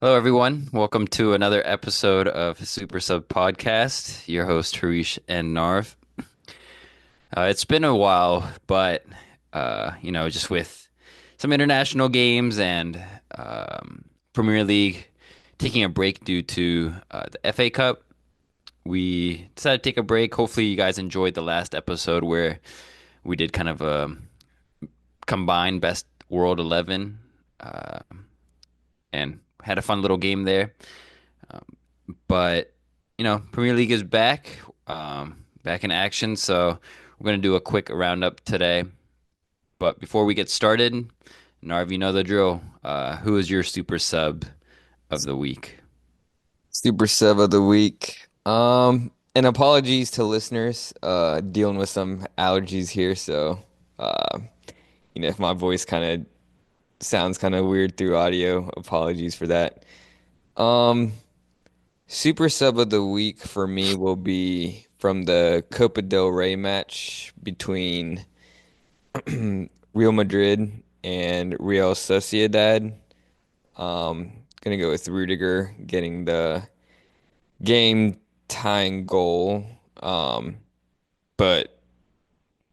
Hello, everyone. Welcome to another episode of Super Sub Podcast. Your host, Harish and Narv. It's been a while, but just with some international games and Premier League taking a break due to the FA Cup, we decided to take a break. Hopefully, you guys enjoyed the last episode where we did kind of a combined best World 11 uh, and had a fun little game there. But Premier League is back, back in action. So we're gonna do a quick roundup today. But before we get started, Narv, you know the drill. Who is your super sub of the week? Super sub of the week. And apologies to listeners, dealing with some allergies here, so uh, if my voice kind of sounds kind of weird through audio, apologies for that. Um, Super sub of the week for me will be from the Copa del Rey match between Real Madrid and Real Sociedad. Gonna go with Rudiger getting the game tying goal. Um, but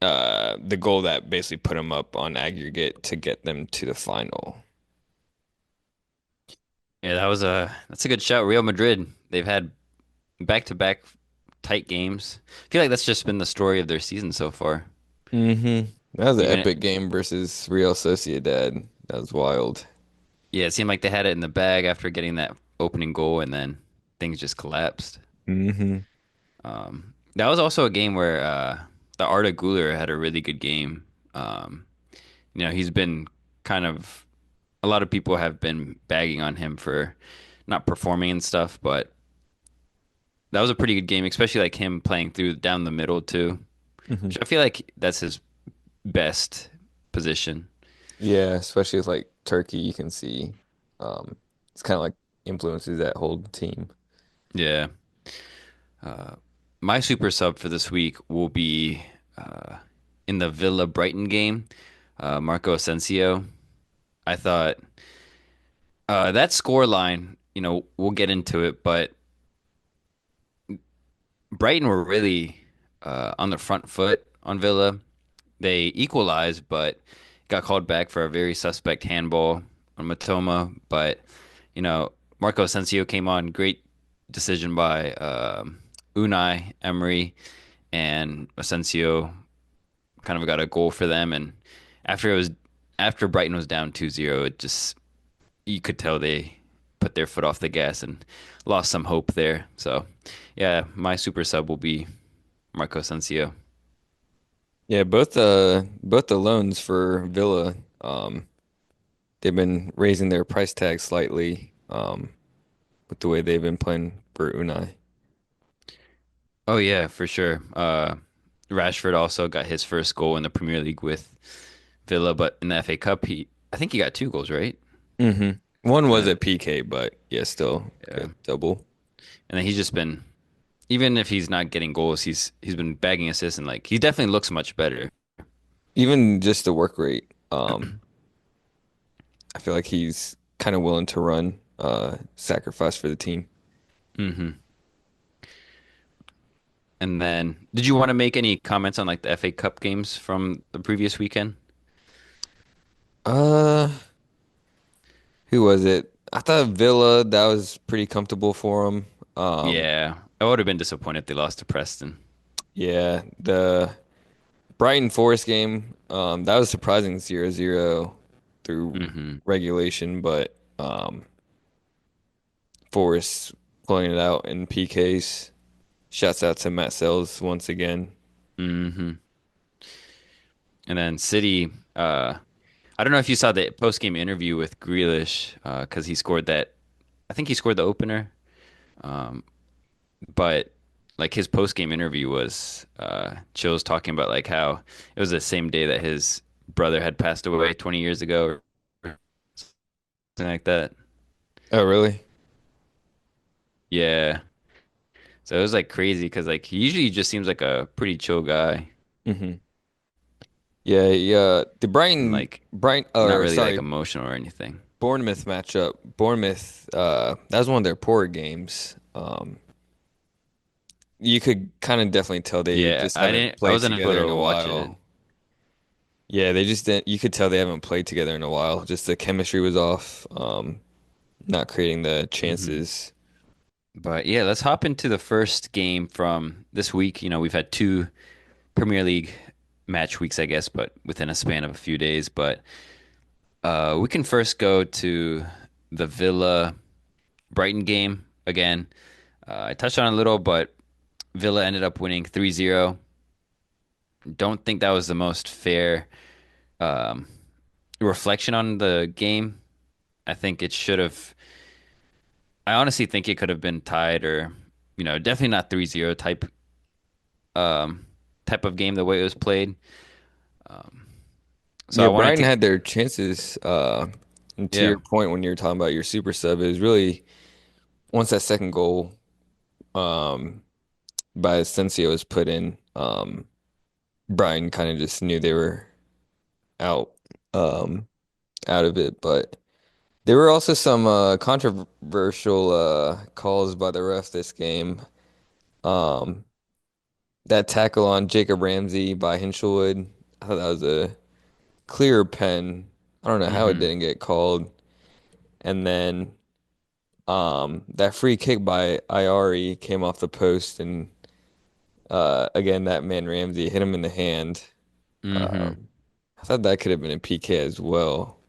the goal that basically put them up on aggregate to get them to the final. Yeah, that's a good shout. Real Madrid. They've had back-to-back tight games. I feel like that's just been the story of their season so far. That was an Even epic game versus Real Sociedad. That was wild. yeah, it seemed like they had it in the bag after getting that opening goal, and then things just collapsed. hmm That was also a game where the Arda Güler had a really good game. Um, he's been kind of a lot of people have been bagging on him for not performing and stuff, but that was a pretty good game, especially like him playing through down the middle too, hmm which I feel like that's his best position. Yeah, especially with like Turkey, you can see um, it's kind of like influences that whole team. Yeah. Uh, my super sub for this week will be uh, in the Villa Brighton game, Marco Asensio. I thought that score line, we'll get into it, but Brighton were really on the front foot on Villa. They equalized, but got called back for a very suspect handball on Matoma. But, Marco Asensio came on. Great decision by Unai Emery, and Asensio kind of got a goal for them. And after it was after Brighton was down 2-0, it just you could tell they put their foot off the gas and lost some hope there. So, yeah, my super sub will be Marco Asensio. Yeah, both the loans for Villa, they've been raising their price tag slightly, with the way they've been playing for Unai. Oh yeah, for sure. Rashford also got his first goal in the Premier League with Villa, but in the FA Cup, I think he got two goals, right? hmm One was Uh, a PK, but yeah, still yeah, a double. and then he's just been, even if he's not getting goals, he's been bagging assists and like he definitely looks much better. Even just the work rate, I feel like he's kind of willing to run, sacrifice for the team. hmm And then, did you want to make any comments on like the FA Cup games from the previous weekend? Uh, who was it? I thought Villa, that was pretty comfortable for him. Yeah, I would have been disappointed if they lost to Preston. Yeah, the Brighton Forest game, that was surprising 0-0 through hmm regulation, but Forest pulling it out in PKs. Shouts out to Matt Sells once again. hmm And then City, I don't know if you saw the post-game interview with Grealish, because he scored that. I think he scored the opener. Um, but like his post-game interview was Chill's talking about like how it was the same day that his brother had passed away 20 years ago or something like that. Oh, really? Yeah. So it was like crazy because like he usually just seems like a pretty chill guy hmm Yeah, yeah. The and Brighton, like Brighton, not or really like sorry, emotional or anything. Bournemouth matchup. Bournemouth, that was one of their poorer games. You could kind of definitely tell they Yeah, just haven't I played wasn't together able in a to watch it. while. Yeah, they just didn't. You could tell they haven't played together in a while. Just the chemistry was off. Not creating the Hmm. chances. But yeah, let's hop into the first game from this week. We've had two Premier League match weeks, I guess, but within a span of a few days. But we can first go to the Villa Brighton game again. I touched on it a little, but Villa ended up winning 3-0. Don't think that was the most fair um, reflection on the game. I think it should have. I honestly think it could have been tied or, definitely not 3-0 um, type of game the way it was played. So I Yeah, wanted Brighton to, had their chances. And to yeah. your point, when you were talking about your super sub, it was really once that second goal um, by Asensio was put in, Brighton kind of just knew they were out um, out of it. But there were also some controversial calls by the ref this game. Um, that tackle on Jacob Ramsey by Hinshelwood, I thought that was a clear pen. I don't know how it Hmm. didn't get called. And then that free kick by Iari came off the post, and again that man Ramsey hit him in the hand. Hmm. Um, I thought that could have been a PK as well.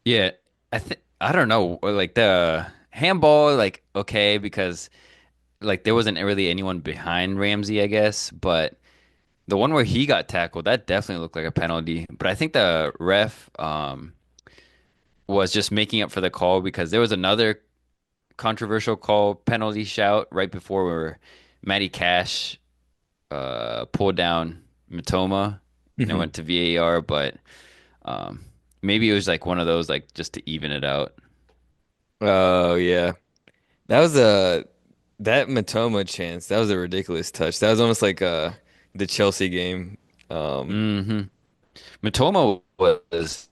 Yeah, I don't know, like the handball, like okay, because like there wasn't really anyone behind Ramsey, I guess, but the one where he got tackled, that definitely looked like a penalty. But I think the ref was just making up for the call because there was another controversial call penalty shout right before where Matty Cash pulled down Matoma and it Mhm. went to VAR, but um, maybe it was like one of those like just to even it out. Oh yeah, that was a that Matoma chance. That was a ridiculous touch. That was almost like the Chelsea game. Um, Hmm. Matoma was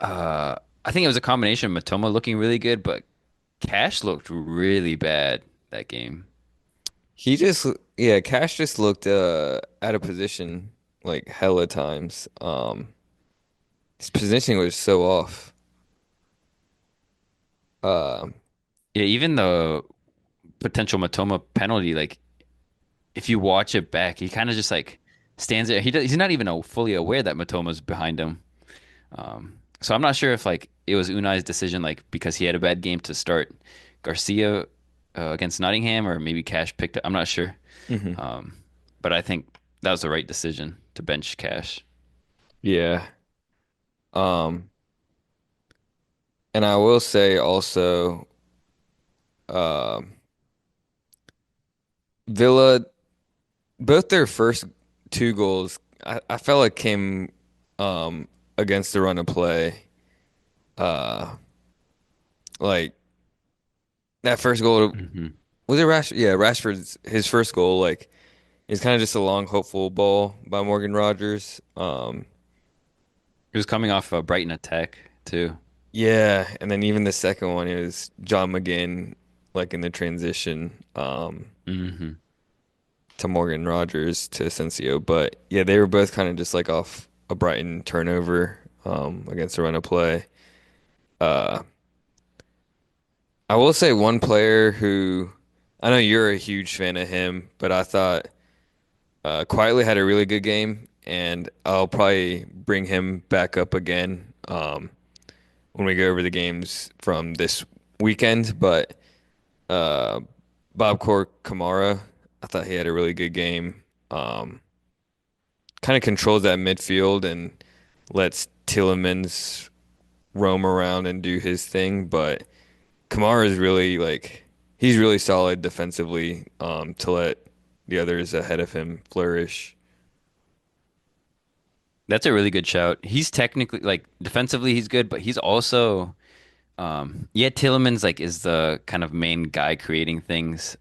I think it was a combination of Matoma looking really good, but Cash looked really bad that game. he just yeah, Cash just looked out of position like hella times. His positioning was so off. Um, Yeah, even the potential Matoma penalty, like if you watch it back, he kind of just like stands there. He's not even fully aware that Matoma's behind him. So I'm not sure if like it was Unai's decision, like because he had a bad game to start Garcia against Nottingham, or maybe Cash picked up. I'm not sure, mhm. um, but I think that was the right decision to bench Cash. Yeah. Um, and I will say also, um, Villa, both their first two goals, I felt like came um against the run of play. Uh, like that first goal, Hmm. was it Rashford? Yeah, Rashford's his first goal, like is kind of just a long, hopeful ball by Morgan Rogers. He was coming off a Brighton attack too. Yeah, and then even the second one is John McGinn, like in the transition. Hmm. To Morgan Rogers to Asensio. But yeah, they were both kind of just like off a Brighton turnover against the run of play. Uh, I will say one player who I know you're a huge fan of him, but I thought quietly had a really good game, and I'll probably bring him back up again when we go over the games from this weekend. But uh, Bob Cor Kamara, I thought he had a really good game. Um, Kind of controls that midfield and lets Tielemans roam around and do his thing. But Kamara is really like he's really solid defensively to let the others ahead of him flourish. That's a really good shout. He's technically like defensively he's good, but he's also yeah, Tielemans like is the kind of main guy creating things.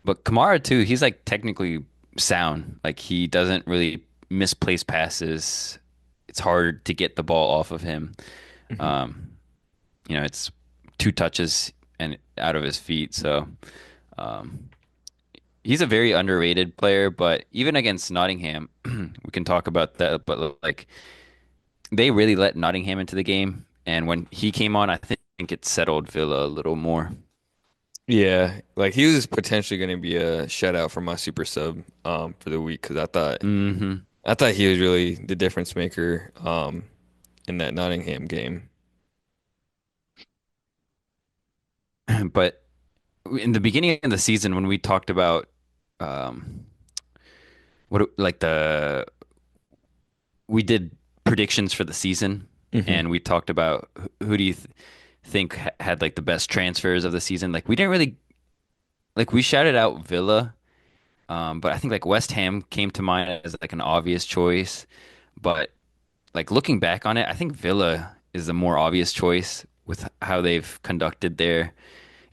But Kamara too, he's like technically sound. Like he doesn't really misplace passes it's hard to get the ball off of him. Mhm. Um, it's two touches and out of his feet. So um, he's a very underrated player. But even against Nottingham, we can talk about that. But like they really let Nottingham into the game, and when he came on, I think it settled Villa a little more. Yeah, like he was potentially going to be a shutout for my super sub for the week because Hmm. I thought he was really the difference maker in that Nottingham game. But in the beginning of the season, when we talked about um, like we did predictions for the season, Hmm. and we talked about who do you think had like the best transfers of the season. Like we didn't really like we shouted out Villa, but I think like West Ham came to mind as like an obvious choice. But like looking back on it, I think Villa is the more obvious choice with how they've conducted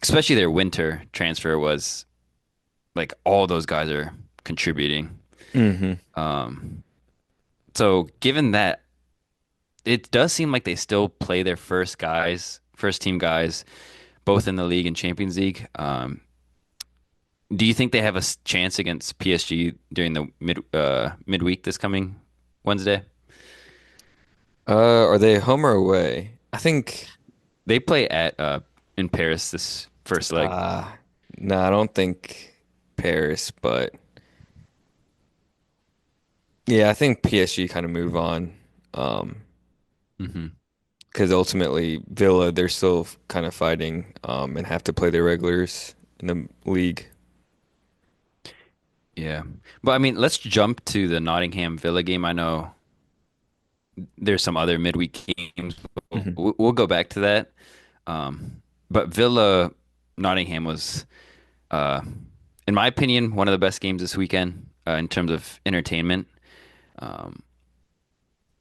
especially their winter transfer was like all those guys are contributing. Hmm. Um, so given that, it does seem like they still play their first team guys, both in the league and Champions League. Do you think they have a chance against PSG during the midweek this coming Wednesday? Are they home or away? I think They play at in Paris this first leg. uh no, I don't think Paris, but yeah, I think PSG kind of move on. Um, Hmm. because ultimately Villa they're still kind of fighting and have to play their regulars in the league. Yeah, but I mean, let's jump to the Nottingham Villa game. I know there's some other midweek games. Hmm. We'll go back to that. But Villa Nottingham was, uh, in my opinion, one of the best games this weekend in terms of entertainment. Um,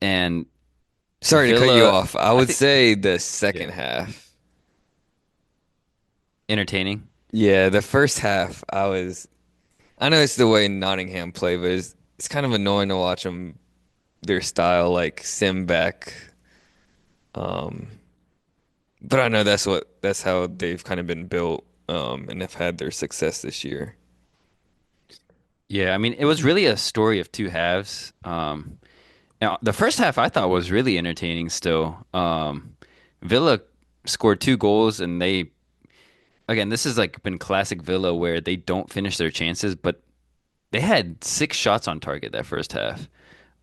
and Sorry to cut you Villa, off. I I would think, say the yeah, second half. entertaining. Yeah, the first half I know it's the way Nottingham play, but it's kind of annoying to watch them their style like sim back. Um, but I know that's how they've kind of been built and have had their success this year. Yeah, I mean, it was really a story of two halves. Now, the first half I thought was really entertaining still. Villa scored two goals, and again, this has like been classic Villa where they don't finish their chances, but they had six shots on target that first half.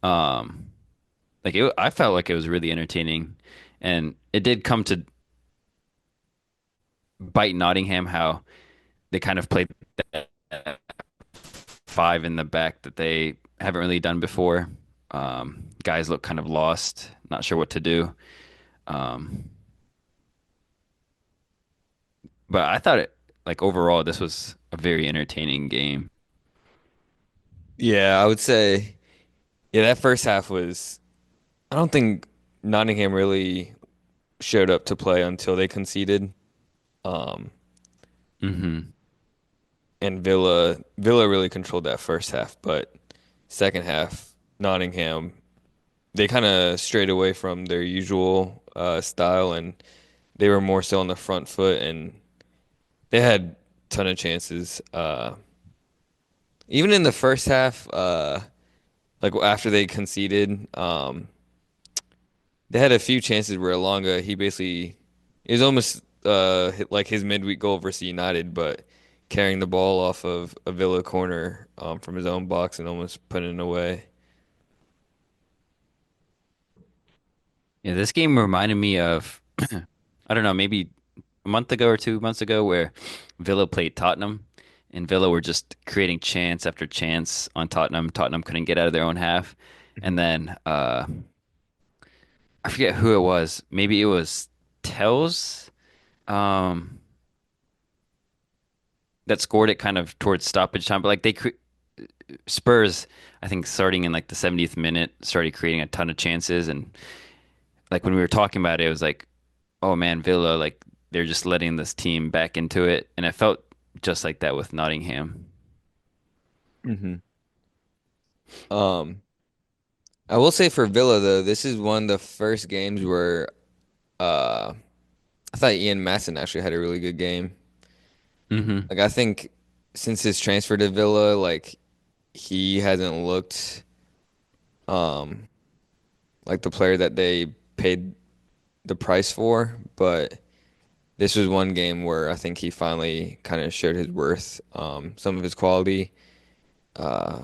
Um, I felt like it was really entertaining, and it did come to bite Nottingham how they kind of played that five in the back that they haven't really done before. Guys look kind of lost, not sure what to do. Um, but I thought like overall, this was a very entertaining game. Yeah, I would say yeah, that first half was I don't think Nottingham really showed up to play until they conceded. Um, Hmm. and Villa really controlled that first half, but second half, Nottingham, they kind of strayed away from their usual style and they were more so on the front foot and they had ton of chances. Even in the first half, like after they conceded, they had a few chances where Elanga, he basically it was almost like his midweek goal versus United, but carrying the ball off of a Villa corner from his own box and almost putting it away. Yeah, this game reminded me of, I don't know, maybe a month ago or 2 months ago where Villa played Tottenham and Villa were just creating chance after chance on Tottenham. Tottenham couldn't get out of their own half. And then I forget who it was. Maybe it was Tells um, that scored it kind of towards stoppage time. But like Spurs, I think starting in like the 70th minute, started creating a ton of chances. And like when we were talking about it, it was like, oh man, Villa, like they're just letting this team back into it. And it felt just like that with Nottingham. Hmm. Um, I will say for Villa though, this is one of the first games where uh I thought Ian Masson actually had a really good game. Hmm. Like I think since his transfer to Villa, like he hasn't looked um like the player that they paid the price for, but this was one game where I think he finally kind of showed his worth, some of his quality.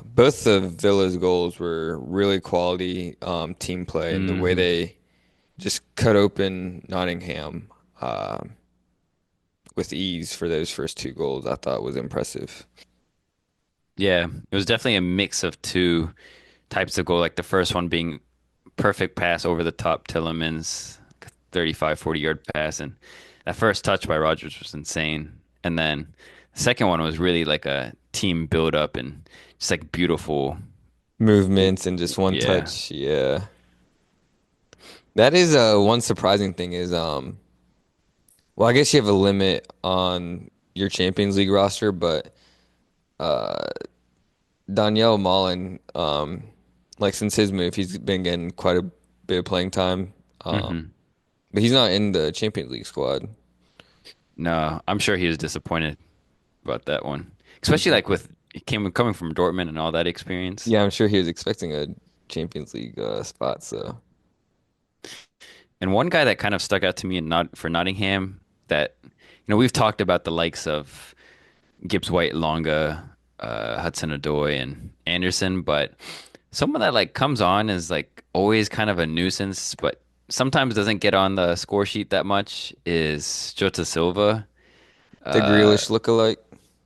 Both of Villa's goals were really quality team play, and the way Hmm. they just cut open Nottingham with ease for those first two goals, I thought was impressive. Yeah, it was definitely a mix of two types of goal. Like the first one being perfect pass over the top, Tillemans, 35, 40 yard pass. And that first touch by Rogers was insane. And then the second one was really like a team build up and just like beautiful. Movements and just one Yeah. touch, yeah. That is one surprising thing is well, I guess you have a limit on your Champions League roster, but uh Danielle Malen, like since his move, he's been getting quite a bit of playing time. Um, Hmm. but he's not in the Champions League squad. No, I'm sure he was disappointed about that one, especially Mhm. like with he came coming from Dortmund and all that experience. Yeah, I'm sure he was expecting a Champions League spot. So And one guy that kind of stuck out to me in not for Nottingham that we've talked about the likes of Gibbs White, Longa, Hudson-Odoi, and Anderson, but someone that like comes on is like always kind of a nuisance, but sometimes doesn't get on the score sheet that much is Jota Silva. the Uh, Grealish lookalike.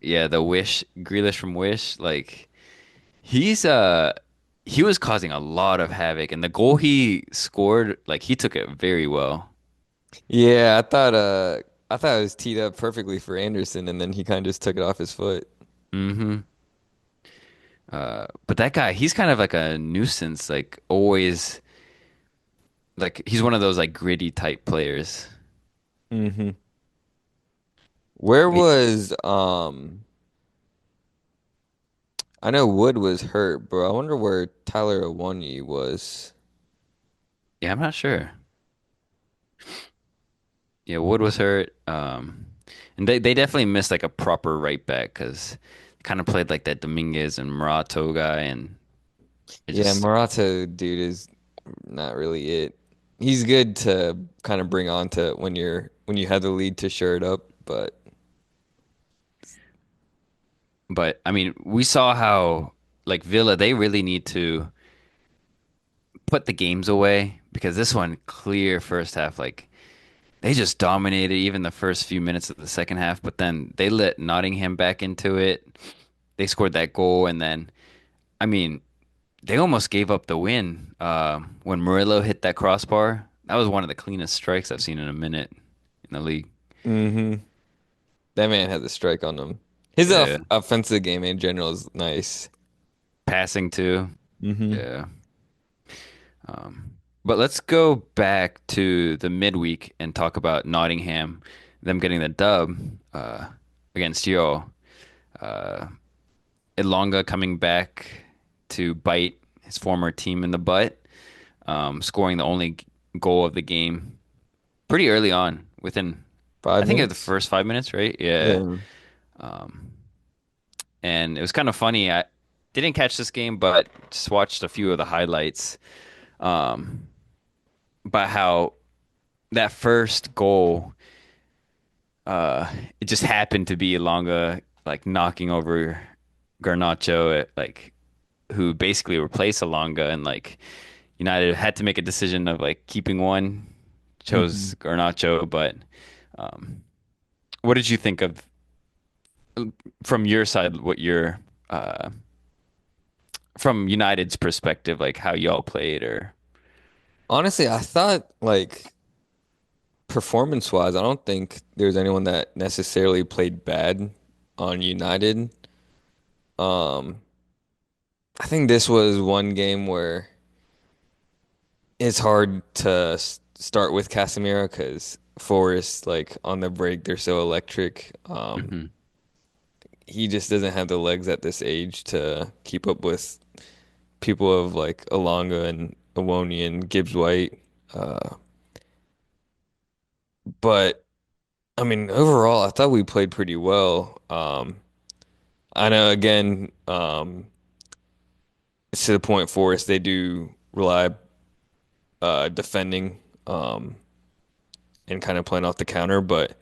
yeah, the Wish Grealish from Wish, like he's he was causing a lot of havoc, and the goal he scored, like he took it very well. Yeah, I thought it was teed up perfectly for Anderson, and then he kind of just took it off his foot. Hmm. But that guy, he's kind of like a nuisance, like always, like he's one of those like gritty type players. Hmm. Where But was I know Wood was hurt, bro. I wonder where Tyler Awoniyi was. yeah, I'm not sure. Yeah, Wood was hurt. And they definitely missed like a proper right back because kind of played like that Dominguez and Morato guy, and it Yeah, just. Murata, dude, is not really it. He's good to kind of bring on to when you have the lead to shore it up, but But I mean, we saw how like Villa, they really need to put the games away because this one clear first half, like they just dominated even the first few minutes of the second half, but then they let Nottingham back into it. They scored that goal, and then I mean, they almost gave up the win when Murillo hit that crossbar. That was one of the cleanest strikes I've seen in a minute in the league. hmm that man has a strike on him. His Yeah, offensive game in general is nice. passing too. Hmm. Yeah. But let's go back to the midweek and talk about Nottingham, them getting the dub against you. Uh, Elonga coming back to bite his former team in the butt, scoring the only goal of the game pretty early on, within I Five think of the minutes? first 5 minutes, right? Yeah. Yeah. And it was kind of funny. I didn't catch this game, but just watched a few of the highlights about how that first goal, it just happened to be Elonga like knocking over Garnacho, like who basically replaced Elonga, and like United had to make a decision of like keeping one, Hmm. chose Garnacho. But what did you think of from your side? What your uh, from United's perspective, like how y'all played, or Honestly, I thought like performance wise, I don't think there's anyone that necessarily played bad on United. Um, I think this was one game where it's hard to start with Casemiro because Forrest, like on the break, they're so electric. Mhm. He just doesn't have the legs at this age to keep up with people of like Alonga and Awoni and Gibbs White. Uh, but I mean, overall, I thought we played pretty well. I know again, it's to the point for us, they do rely defending and kind of playing off the counter, but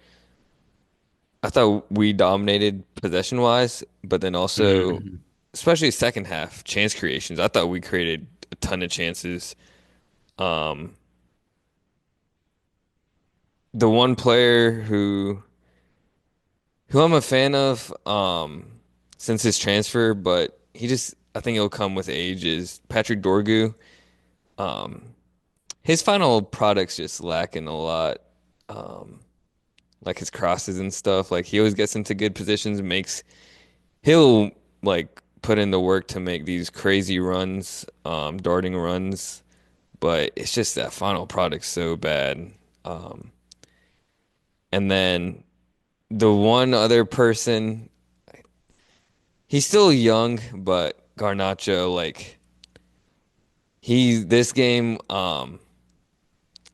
I thought we dominated possession wise, but then also, Mm-hmm. especially second half, chance creations. I thought we created a ton of chances. Um, the one player who I'm a fan of, since his transfer, but he just I think it'll come with age is Patrick Dorgu. Um, his final product's just lacking a lot. Um, like his crosses and stuff. Like he always gets into good positions, he'll like put in the work to make these crazy runs, darting runs, but it's just that final product's so bad. Um, and then the one other person, he's still young, but Garnacho, like this game,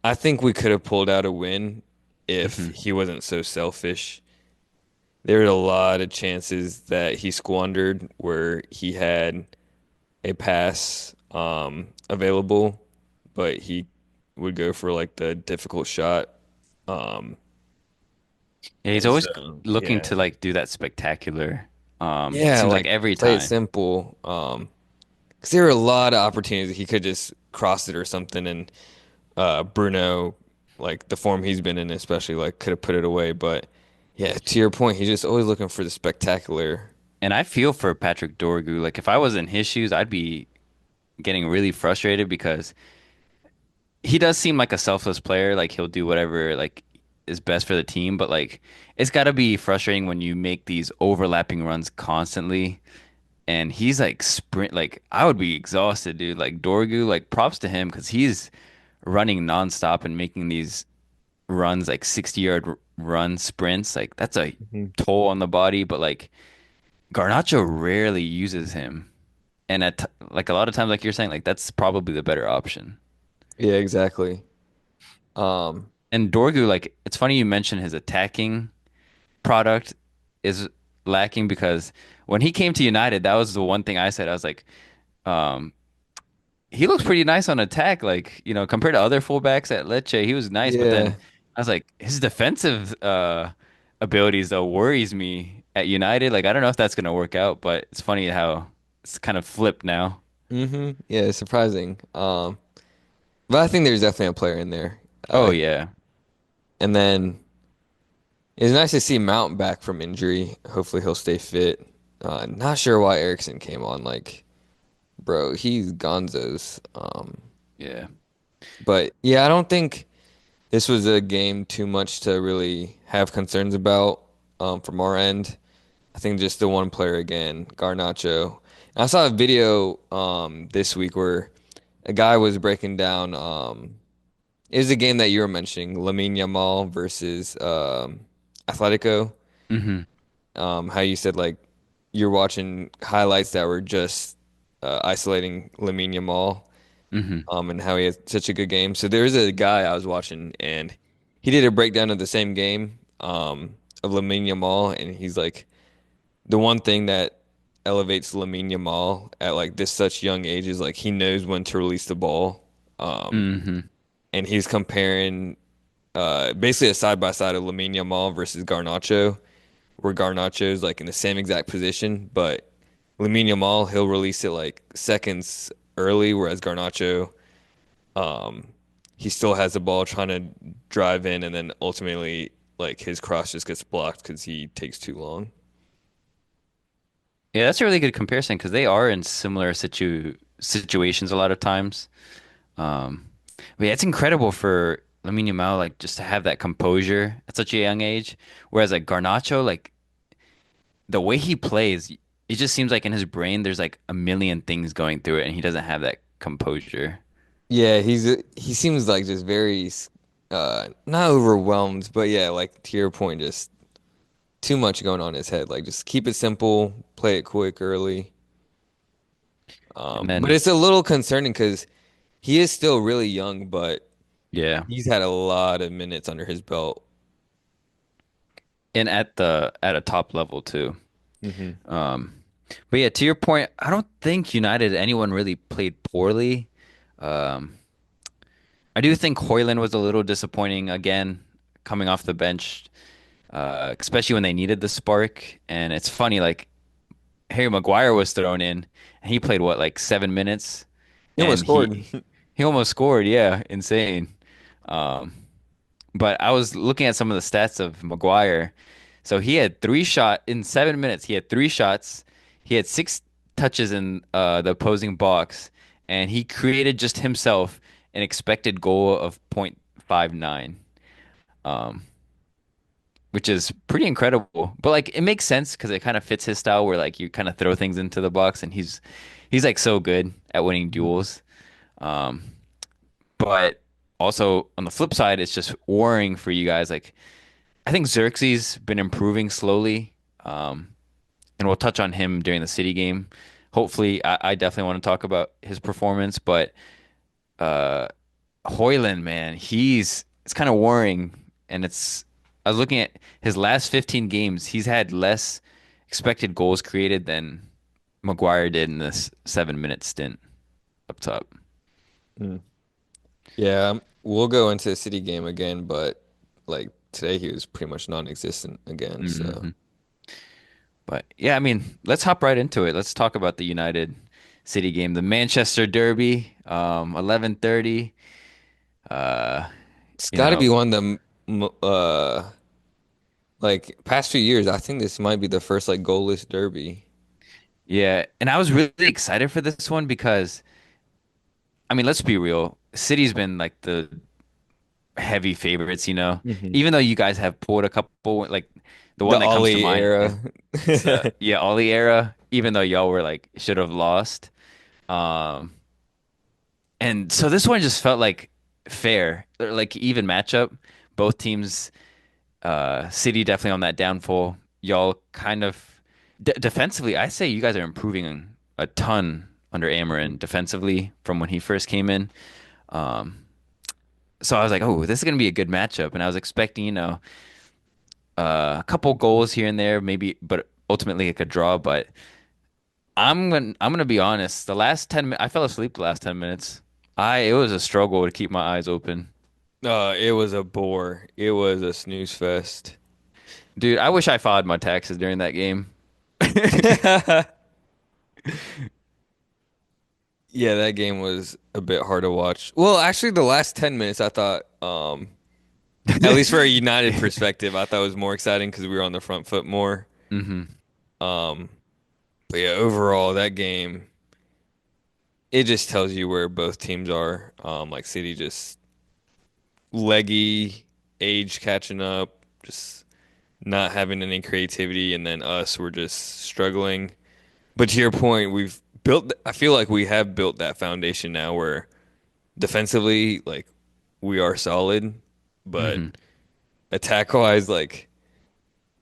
I think we could have pulled out a win if Hmm. he wasn't so selfish. There were a lot of chances that he squandered where he had a pass available, but he would go for like the difficult shot. Um, Yeah, he's and always so looking yeah, to like do that spectacular. yeah, Seems like like every play it time. simple. 'Cause there were a lot of opportunities he could just cross it or something, and Bruno, like the form he's been in, especially like could have put it away. But yeah, to your point, he's just always looking for the spectacular. And I feel for Patrick Dorgu. Like if I was in his shoes, I'd be getting really frustrated because he does seem like a selfless player. Like he'll do whatever like is best for the team, but like it's got to be frustrating when you make these overlapping runs constantly. And he's like sprint. Like I would be exhausted, dude. Like Dorgu, like props to him because he's running nonstop and making these runs like 60-yard run sprints. Like that's a Mhm. toll on the body. But like Garnacho rarely uses him, and like a lot of times, like you're saying, like that's probably the better option. Yeah, exactly. Um, And Dorgu, like, it's funny you mentioned his attacking product is lacking because when he came to United, that was the one thing I said. I was like, um, he looks pretty nice on attack. Like, compared to other fullbacks at Lecce, he was nice. But then yeah. I was like, his defensive abilities though worries me at United. Like, I don't know if that's gonna work out, but it's funny how it's kind of flipped now. Yeah, it's surprising. But I think there's definitely a player in there. Oh Uh, yeah. and then it's nice to see Mount back from injury. Hopefully he'll stay fit. Not sure why Erickson came on. Like, bro, he's gonzos. Yeah. But yeah, I don't think this was a game too much to really have concerns about from our end. I think just the one player again, Garnacho. I saw a video this week where a guy was breaking down it was a game that you were mentioning, Lamine Yamal versus Atletico. Hmm. How you said like you're watching highlights that were just isolating Lamine Yamal, Hmm. and how he had such a good game. So there's a guy I was watching, and he did a breakdown of the same game, of Lamine Yamal, and he's like, the one thing that elevates Lamine Yamal at like this such young age is like he knows when to release the ball. Um, Hmm. and he's comparing basically a side by side of Lamine Yamal versus Garnacho, where Garnacho's like in the same exact position, but Lamine Yamal he'll release it like seconds early, whereas Garnacho um he still has the ball trying to drive in, and then ultimately like his cross just gets blocked because he takes too long. Yeah, that's a really good comparison because they are in similar situations a lot of times. Um, but yeah, it's incredible for Lamine Yamal like just to have that composure at such a young age. Whereas like Garnacho, like the way he plays, it just seems like in his brain there's like a million things going through it, and he doesn't have that composure. Yeah, he seems like just very not overwhelmed, but yeah, like to your point, just too much going on in his head. Like just keep it simple, play it quick early. And But then it's a little concerning because he is still really young, but yeah, he's had a lot of minutes under his belt. and at a top level too. Hmm. Um, but yeah, to your point, I don't think United anyone really played poorly. Um, I do think Hoyland was a little disappointing again, coming off the bench, especially when they needed the spark. And it's funny, like Harry Maguire was thrown in, and he played what, like 7 minutes, He almost and scored. he almost scored. Yeah, insane. Um, but I was looking at some of the stats of Maguire. So he had three shot in 7 minutes. He had three shots. He had six touches in the opposing box, and he created just himself an expected goal of 0.59, um, which is pretty incredible. But like it makes sense because it kind of fits his style, where like you kind of throw things into the box, and he's like so good at winning duels. Um, but also on the flip side, it's just worrying for you guys. Like I think Xerxes been improving slowly, um, and we'll touch on him during the City game. Hopefully, I definitely want to talk about his performance, but uh, Hoyland, man, it's kind of worrying, and it's I was looking at his last 15 games. He's had less expected goals created than Maguire did in this 7 minute stint up top. Mm. Yeah, we'll go into the City game again, but like today he was pretty much non-existent again. So Hmm. But yeah, I mean, let's hop right into it. Let's talk about the United City game, the Manchester Derby, 11:30. Uh, it's you got to know, be one of the like past few years. I think this might be the first like goalless derby. yeah, and I was really excited for this one because I mean, let's be real. City's been like the heavy favorites, you know. Hmm. Even though you guys have pulled a couple, like the The one that comes to Ollie mind era. is yeah, Ollie era. Even though y'all were like should have lost. Um, and so this one just felt like fair, or, like even matchup. Both teams, City definitely on that downfall. Y'all kind of d defensively, I say you guys are improving a ton under Amarin defensively from when he first came in. Um, so I was like, oh, this is gonna be a good matchup, and I was expecting, a couple goals here and there, maybe, but ultimately like a draw. But I'm gonna be honest. The last 10 minutes, I fell asleep the last 10 minutes. It was a struggle to keep my eyes open. It was a bore. It was a snooze fest. Dude, I wish I filed my taxes during that game. Yeah, that game was a bit hard to watch. Well, actually, the last 10 minutes, I thought, at least for a United perspective, I thought it was more exciting because we were on the front foot more. Hmm. Um, but yeah, overall, that game, it just tells you where both teams are. Like City just leggy, age catching up, just not having any creativity, and then us, we're just struggling. But to your point, I feel like we have built that foundation now where defensively, like we are solid, but Hmm. attack wise, like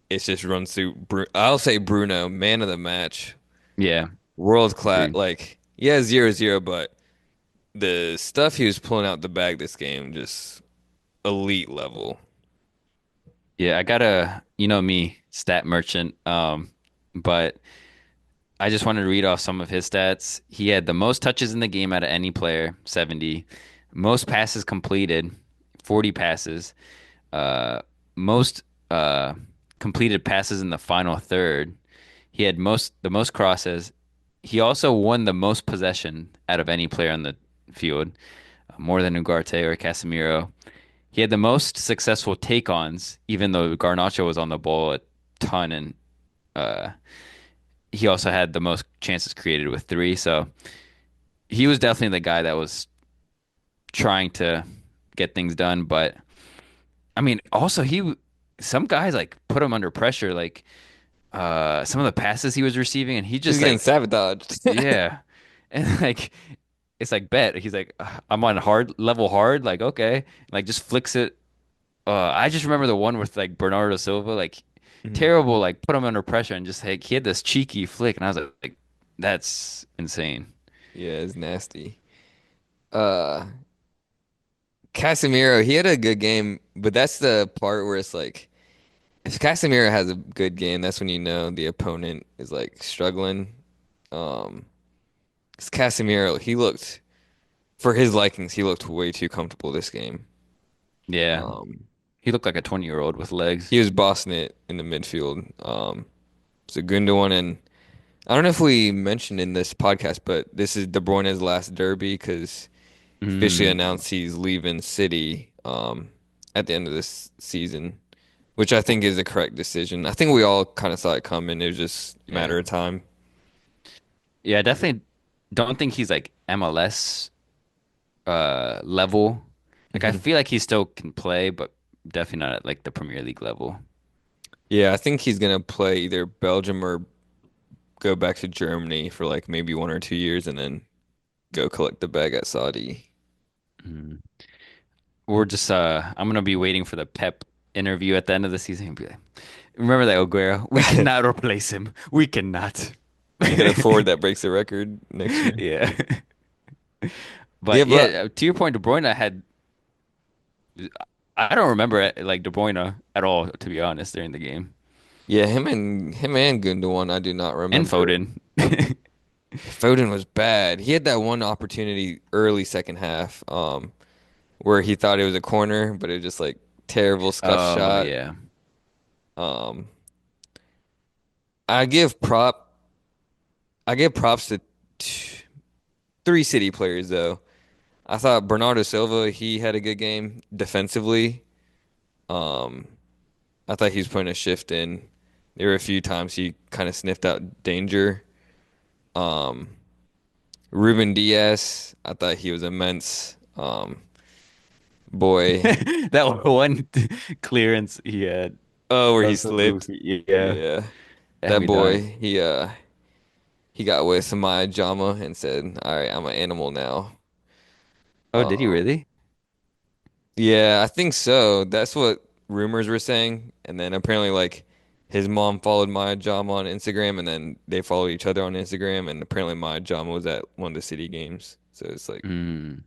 it's just runs through. I'll say Bruno, man of the match, Yeah, world class. agree. Like yeah, 0-0, but the stuff he was pulling out the bag this game, just elite level. Yeah, I got a, me, stat merchant. But I just wanted to read off some of his stats. He had the most touches in the game out of any player, 70. Most passes completed, 40 passes. Uh, most completed passes in the final third. He had the most crosses. He also won the most possession out of any player on the field, more than Ugarte or Casemiro. He had the most successful take-ons, even though Garnacho was on the ball a ton, and uh, he also had the most chances created with three. So he was definitely the guy that was trying to get things done. But I mean, also some guys like put him under pressure, like some of the passes he was receiving, and he He was just getting like, sabotaged. yeah, and like it's like bet he's like, I'm on hard level hard, like okay, like just flicks it. I just remember the one with like Bernardo Silva, like Mhm. terrible, like put him under pressure and just like he had this cheeky flick, and I was like that's insane. Yeah, it's nasty. Uh, Casemiro, he had a good game, but that's the part where it's like, if Casemiro has a good game, that's when you know the opponent is like struggling. Um, 'Cause Casemiro, he looked, for his likings, he looked way too comfortable this game. Yeah, Um, he looked like a 20-year-old with legs. he was bossing it in the midfield. So Gundogan, and I don't know if we mentioned in this podcast, but this is De Bruyne's last derby because he officially Mm, announced he's leaving City at the end of this season, which I think is the correct decision. I think we all kind of saw it coming. It was just a yeah, matter of time. yeah. Definitely don't think he's like MLS level. Like I Hmm. feel like he still can play, but definitely not at like the Premier League level. Yeah, I think he's gonna play either Belgium or go back to Germany for like maybe 1 or 2 years and then go collect the bag at Saudi. Mm. We're just I'm gonna be waiting for the Pep interview at the end of the season and be like, remember that Aguero? We cannot replace him. We cannot. We get a forward that breaks the record next year. Yeah. Yeah, But yeah, but to your point, De Bruyne had I don't remember like De Bruyne at all, to be honest, during the game. yeah, him and Gundogan, I do not And remember. Foden. Foden was bad. He had that one opportunity early second half, where he thought it was a corner, but it was just like terrible scuff Oh shot. yeah. Um, I give prop I give props to three City players though. I thought Bernardo Silva, he had a good game defensively. Um, I thought he was putting a shift in. There were a few times he kind of sniffed out danger. Um, Ruben Diaz, I thought he was immense. Boy, That one clearance he had. oh, where That he was so slipped. goofy. Yeah. Yeah, That had that me boy, dying. he got with Samaya Jama and said, "All right, I'm an animal now." Oh, did he Um, really? yeah, I think so. That's what rumors were saying. And then apparently, like, his mom followed Maya Jama on Instagram, and then they followed each other on Instagram. And apparently, Maya Jama was at one of the City games. So it's like, Mm,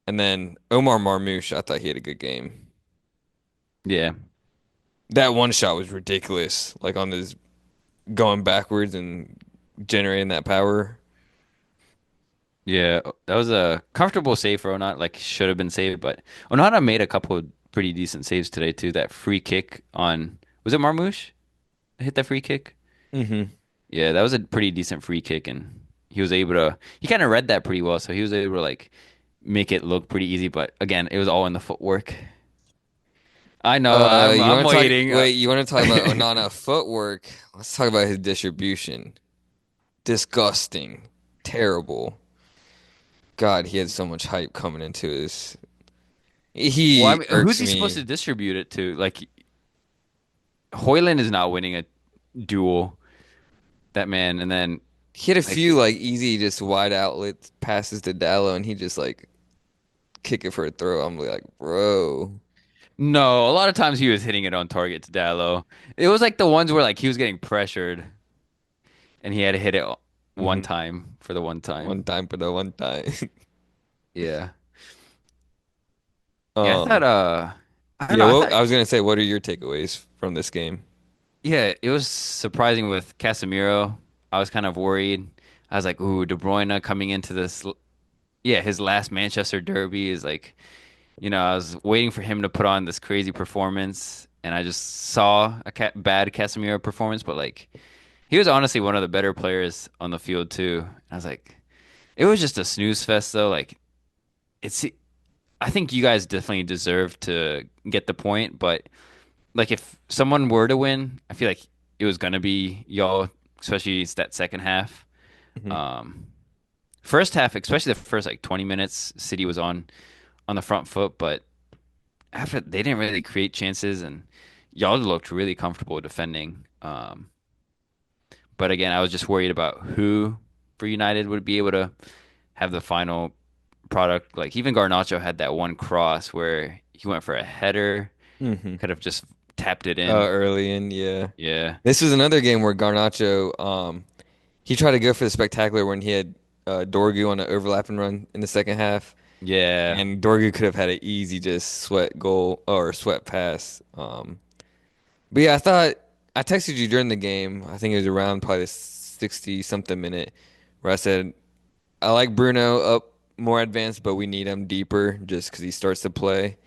and then Omar Marmoush, I thought he had a good game. yeah. That one shot was ridiculous, like on this going backwards and generating that power. Yeah. That was a comfortable save for Onana. Like should have been saved, but Onana made a couple of pretty decent saves today too. That free kick on was it Marmoush? That hit that free kick? Hmm. Yeah, that was a pretty decent free kick and he was able to he kind of read that pretty well, so he was able to like make it look pretty easy, but again, it was all in the footwork. I know, You I'm want to talk? waiting. Wait, you want to talk about Onana footwork? Let's talk about his distribution. Disgusting, terrible. God, he had so much hype coming into his. Well, I He mean, who's irks he supposed me. to distribute it to? Like Hoyland is not winning a duel, that man, and then He had a like few like easy, just wide outlet passes to Dallo, and he just like kick it for a throw. I'm like, bro. no, a lot of times he was hitting it on target to Dallo. It was like the ones where like he was getting pressured and he had to hit it one Hmm. time for the one One time. time for the one time. Yeah. Yeah, I thought Um, I don't yeah. know, I Well, thought I was gonna say, what are your takeaways from this game? yeah, it was surprising with Casemiro. I was kind of worried. I was like, ooh, De Bruyne coming into this yeah, his last Manchester derby is like, I was waiting for him to put on this crazy performance and I just saw a bad Casemiro performance, but like he was honestly one of the better players on the field too. I was like, it was just a snooze fest though. Like it's I think you guys definitely deserve to get the point, but like if someone were to win, I feel like it was gonna be y'all, especially it's that second half. Hmm. Um, First half, especially the first like 20 minutes, City was on the front foot, but after they didn't really create chances and y'all looked really comfortable defending. But again, I was just worried about who for United would be able to have the final product. Like even Garnacho had that one cross where he went for a header, Hmm. could have just tapped it in. Early in, yeah. Yeah. This was another game where Garnacho, he tried to go for the spectacular when he had Dorgu on an overlapping run in the second half, Yeah. and Dorgu could have had an easy just sweat goal or sweat pass. But yeah, I texted you during the game. I think it was around probably the 60 something minute where I said I like Bruno up more advanced, but we need him deeper just because he starts to play.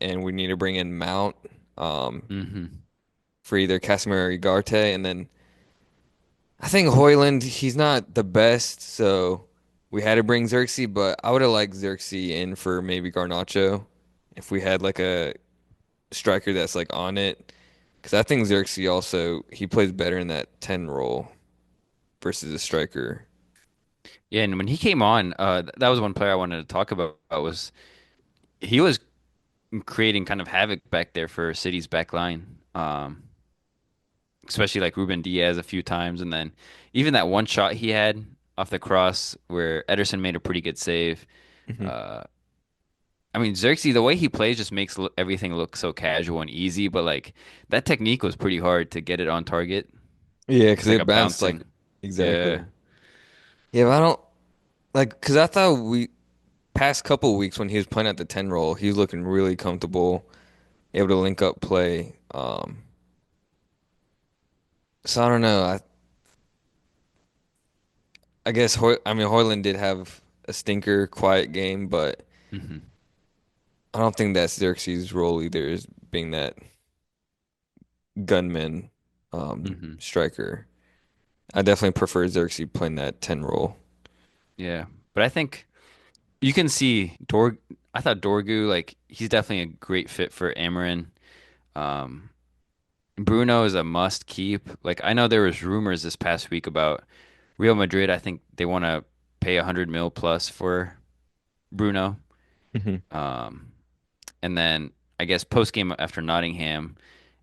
And we need to bring in Mount Hmm. for either Casemiro or Ugarte, and then I think Hoyland, he's not the best, so we had to bring Xerxes, but I would have liked Xerxes in for maybe Garnacho if we had like a striker that's like on it. Because I think Xerxes also, he plays better in that 10 role versus a striker. Yeah, and when he came on, that was one player I wanted to talk about. Was he was creating kind of havoc back there for City's back line, especially like Ruben Diaz a few times, and then even that one shot he had off the cross where Ederson made a pretty good save. Hmm. Uh, I mean, Xerxes, the way he plays just makes everything look so casual and easy, but like that technique was pretty hard to get it on target. Yeah, It's because like a it bounced like bouncing. exactly. Yeah. Yeah, but I don't like because I thought we past couple weeks when he was playing at the 10 role, he was looking really comfortable, able to link up play. So I don't know. I guess I mean Hoyland did have a stinker quiet game, but Hmm. I don't think that's Xerxes' role either, is being that gunman Hmm. striker. I definitely prefer Xerxes playing that 10 role. Yeah. But I think you can see I thought Dorgu, like, he's definitely a great fit for Amarin. Um, Bruno is a must keep. Like, I know there was rumors this past week about Real Madrid. I think they want to pay 100 mil plus for Bruno. Hmm. Um, and then I guess post game after Nottingham,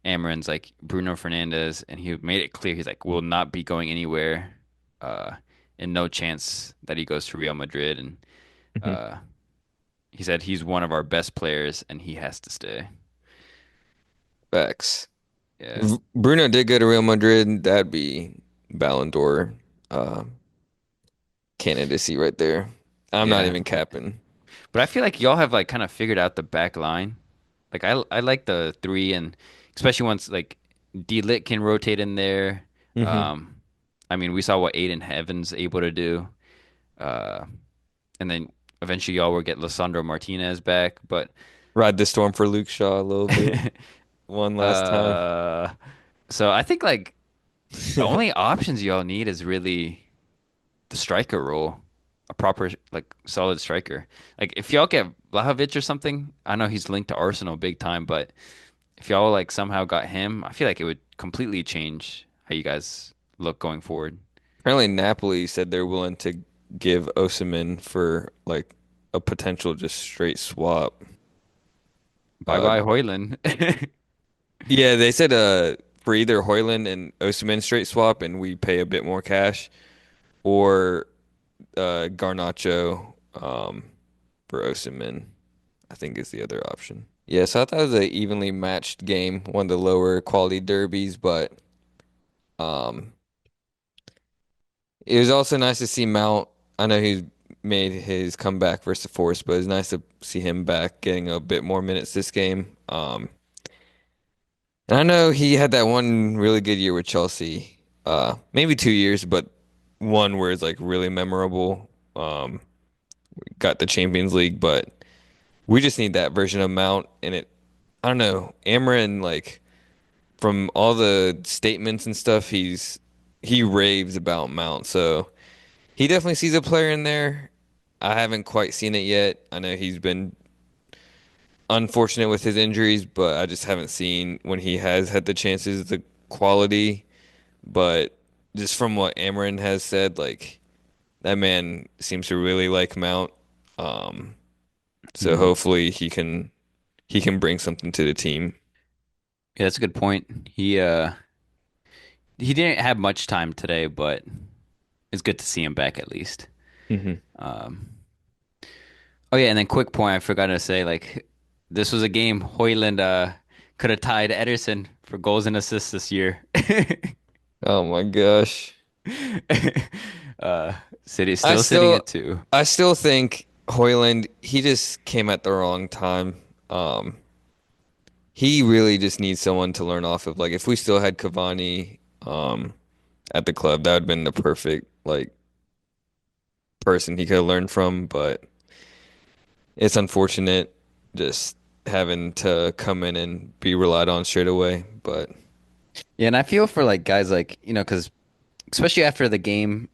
Amarin's like Bruno Fernandes, and he made it clear he's like will not be going anywhere, uh, and no chance that he goes to Real Madrid. And Hmm. uh, he said he's one of our best players and he has to stay. Facts. Yeah, If Bruno did go to Real Madrid, that'd be Ballon d'Or uh, candidacy right there. I'm not yeah. even capping. But I feel like y'all have like kind of figured out the back line. Like I like the three, and especially once like D Lit can rotate in there. Hmm. Um, I mean, we saw what Aiden Heaven's able to do. Uh, and then eventually y'all will get Lissandro Martinez back. But Ride the storm for Luke Shaw a little bit. One last time. uh, so I think like the only options y'all need is really the striker role, a proper like solid striker. Like if y'all get Vlahovic or something, I know he's linked to Arsenal big time, but if y'all like somehow got him, I feel like it would completely change how you guys look going forward. Apparently, Napoli said they're willing to give Osimhen for like a potential just straight swap. Bye Uh, bye Hoyland. yeah, they said for either Hoyland and Osimhen straight swap, and we pay a bit more cash, or Garnacho for Osimhen, I think is the other option. Yeah, so I thought it was an evenly matched game, one of the lower quality derbies, but um, it was also nice to see Mount. I know he's made his comeback versus Forest, but it's nice to see him back getting a bit more minutes this game. And I know he had that one really good year with Chelsea, maybe 2 years, but one where it's like really memorable. Got the Champions League, but we just need that version of Mount. And I don't know, Amarin, like from all the statements and stuff, he raves about Mount. So he definitely sees a player in there. I haven't quite seen it yet. I know he's been unfortunate with his injuries, but I just haven't seen when he has had the chances, the quality. But just from what Amarin has said, like that man seems to really like Mount. Um, so Mhm. hopefully he can bring something to the team. Yeah, that's a good point. He didn't have much time today, but it's good to see him back at least. Hmm. Um, oh yeah, and then quick point I forgot to say, like this was a game Hoyland could have tied Ederson for goals and assists this year. Oh my gosh. Uh, City I still sitting still at two. I still think Hoyland, he just came at the wrong time. Um, he really just needs someone to learn off of. Like if we still had Cavani at the club, that would have been the perfect like person he could have learned from, but it's unfortunate just having to come in and be relied on straight away. But Yeah, and I feel for like guys like, because especially after the game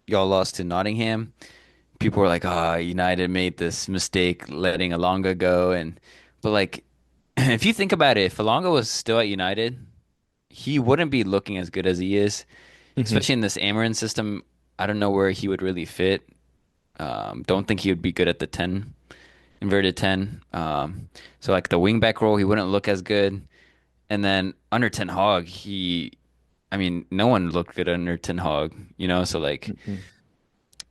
y'all lost to Nottingham, people were like, "Ah, United made this mistake letting Alonga go." But like, if you think about it, if Alonga was still at United, he wouldn't be looking as good as he is, Mhm. especially in this Amarin system. I don't know where he would really fit. Don't think he would be good at the 10, inverted 10. So like the wing back role, he wouldn't look as good. And then under Ten Hag, I mean, no one looked good under Ten Hag, So like, Mhm.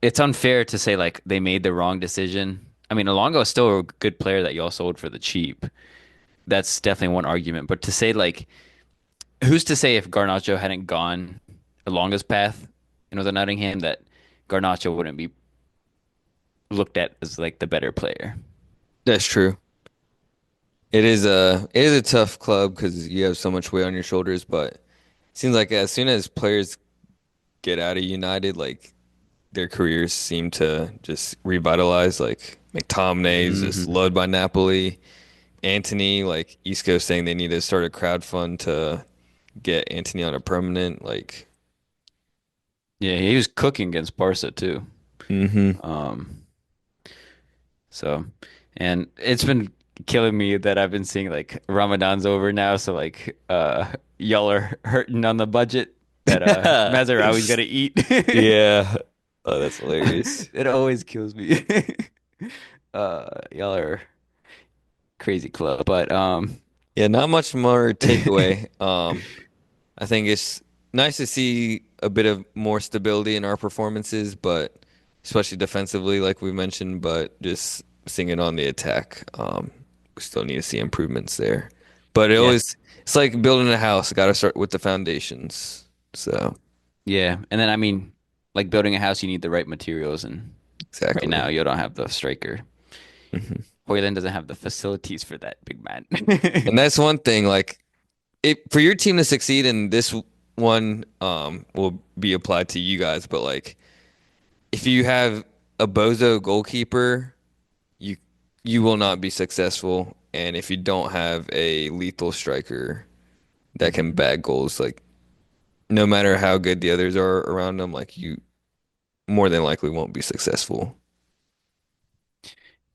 it's unfair to say like they made the wrong decision. I mean, Alongo is still a good player that y'all sold for the cheap. That's definitely one argument. But to say like, who's to say if Garnacho hadn't gone Alongo's path, the Nottingham, that Garnacho wouldn't be looked at as like the better player? That's true. It is a tough club because you have so much weight on your shoulders, but it seems like as soon as players get out of United, like their careers seem to just revitalize. Like McTominay is just Hmm. loved by Napoli. Anthony, like Isco saying they need to start a crowd fund to get Anthony on a permanent. Like, Yeah, he was cooking against Barca too. hmm Um, So, and it's been killing me that I've been seeing like Ramadan's over now, so like y'all are hurting on the budget that Mazarawi's gotta eat. Yeah. Oh, that's hilarious. It always kills me. Y'all are crazy club, but Yeah, not much more takeaway. I think it's nice to see a bit of more stability in our performances, but especially defensively, like we mentioned, but just seeing it on the attack. We still need to see improvements there. But yeah, it's like building a house, got to start with the foundations. So, yeah, and then I mean, like building a house, you need the right materials, and right now exactly. you don't have the striker. Mhm. Hoyland doesn't have the facilities for that, big man. And that's one thing, like for your team to succeed, and this one will be applied to you guys, but like if you have a bozo goalkeeper, you you will not be successful. And if you don't have a lethal striker that can bag goals, like no matter how good the others are around them, like you more than likely won't be successful.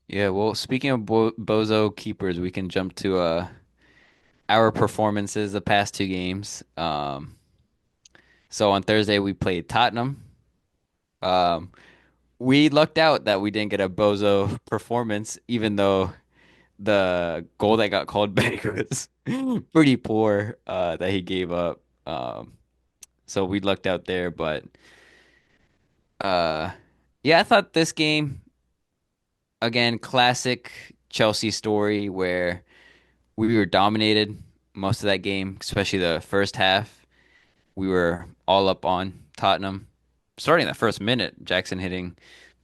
Yeah, well, speaking of bozo keepers, we can jump to our performances the past two games. So on Thursday we played Tottenham. Um, we lucked out that we didn't get a bozo performance, even though the goal that got called back was pretty poor that he gave up. So we lucked out there, but uh, yeah, I thought this game again, classic Chelsea story where we were dominated most of that game, especially the first half. We were all up on Tottenham. Starting the first minute, Jackson hitting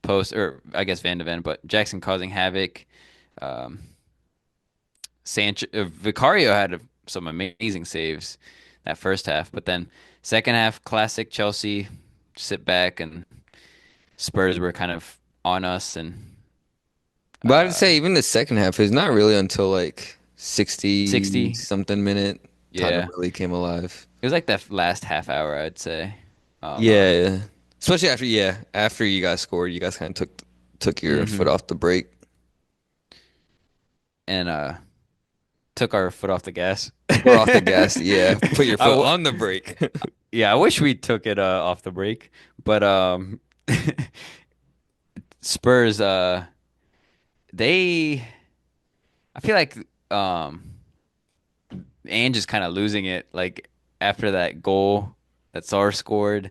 post, or I guess Van de Ven, but Jackson causing havoc. Um, Vicario had some amazing saves that first half, but then second half, classic Chelsea, sit back and Spurs were kind of on us and But I'd uh, say even the second half is not really until like 60 60. something minute Tottenham Yeah, really came alive. it was like that last half hour, I'd say. Yeah, Um, yeah. Especially after you guys scored, you guys kind of took your foot mhm. off the brake. And took our foot off the gas. We're off the gas. Yeah, put your I foot w on the brake. Yeah, I wish we took it off the break, but Spurs they I feel like Ange is kind of losing it like after that goal that Sarr scored.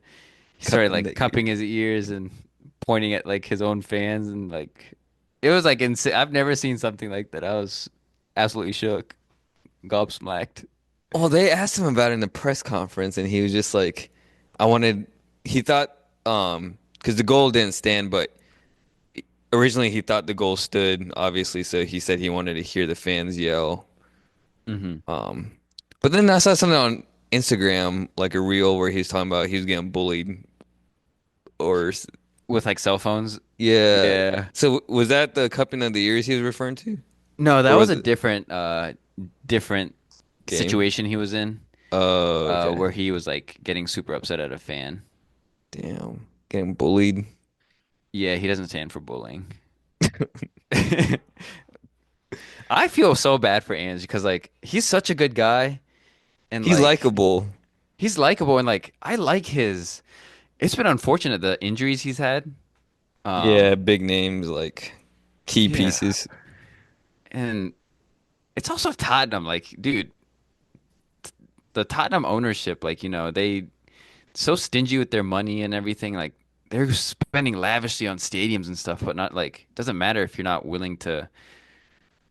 He started Cupping like the cupping his ears and pointing at like his own fans and like it was like insane. I've never seen something like that. I was absolutely shook, gobsmacked. Oh, they asked him about it in the press conference, and he was just like, "I wanted." He thought because the goal didn't stand, but originally he thought the goal stood, obviously, so he said he wanted to hear the fans yell. Hmm. Um, but then I saw something on Instagram, like a reel where he was talking about he was getting bullied or With like cell phones. yeah. Yeah. So was that the cupping of the ears he was referring to, No, that or was was a it different game? situation he was in, Oh, where okay. he was like getting super upset at a fan. Damn, getting bullied. Yeah, he doesn't stand for bullying. I feel so bad for Ange because like he's such a good guy and He's like likable. he's likable and like I like his. It's been unfortunate the injuries he's had. Yeah, Um, big names like key yeah, pieces. and it's also Tottenham. Like, dude, the Tottenham ownership, like they so stingy with their money and everything. Like they're spending lavishly on stadiums and stuff, but not like doesn't matter if you're not willing to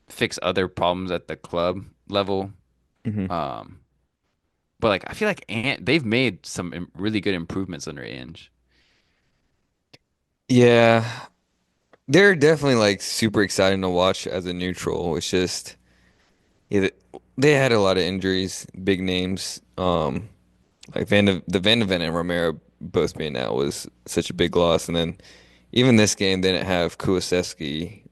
fix other problems at the club level. Hmm. Um, but like I feel like they've made some really good improvements under Ange. Yeah, they're definitely like super exciting to watch as a neutral. It's just yeah, they had a lot of injuries, big names. Like the Van de Ven and Romero both being out was such a big loss, and then even this game they didn't have Kulusevski,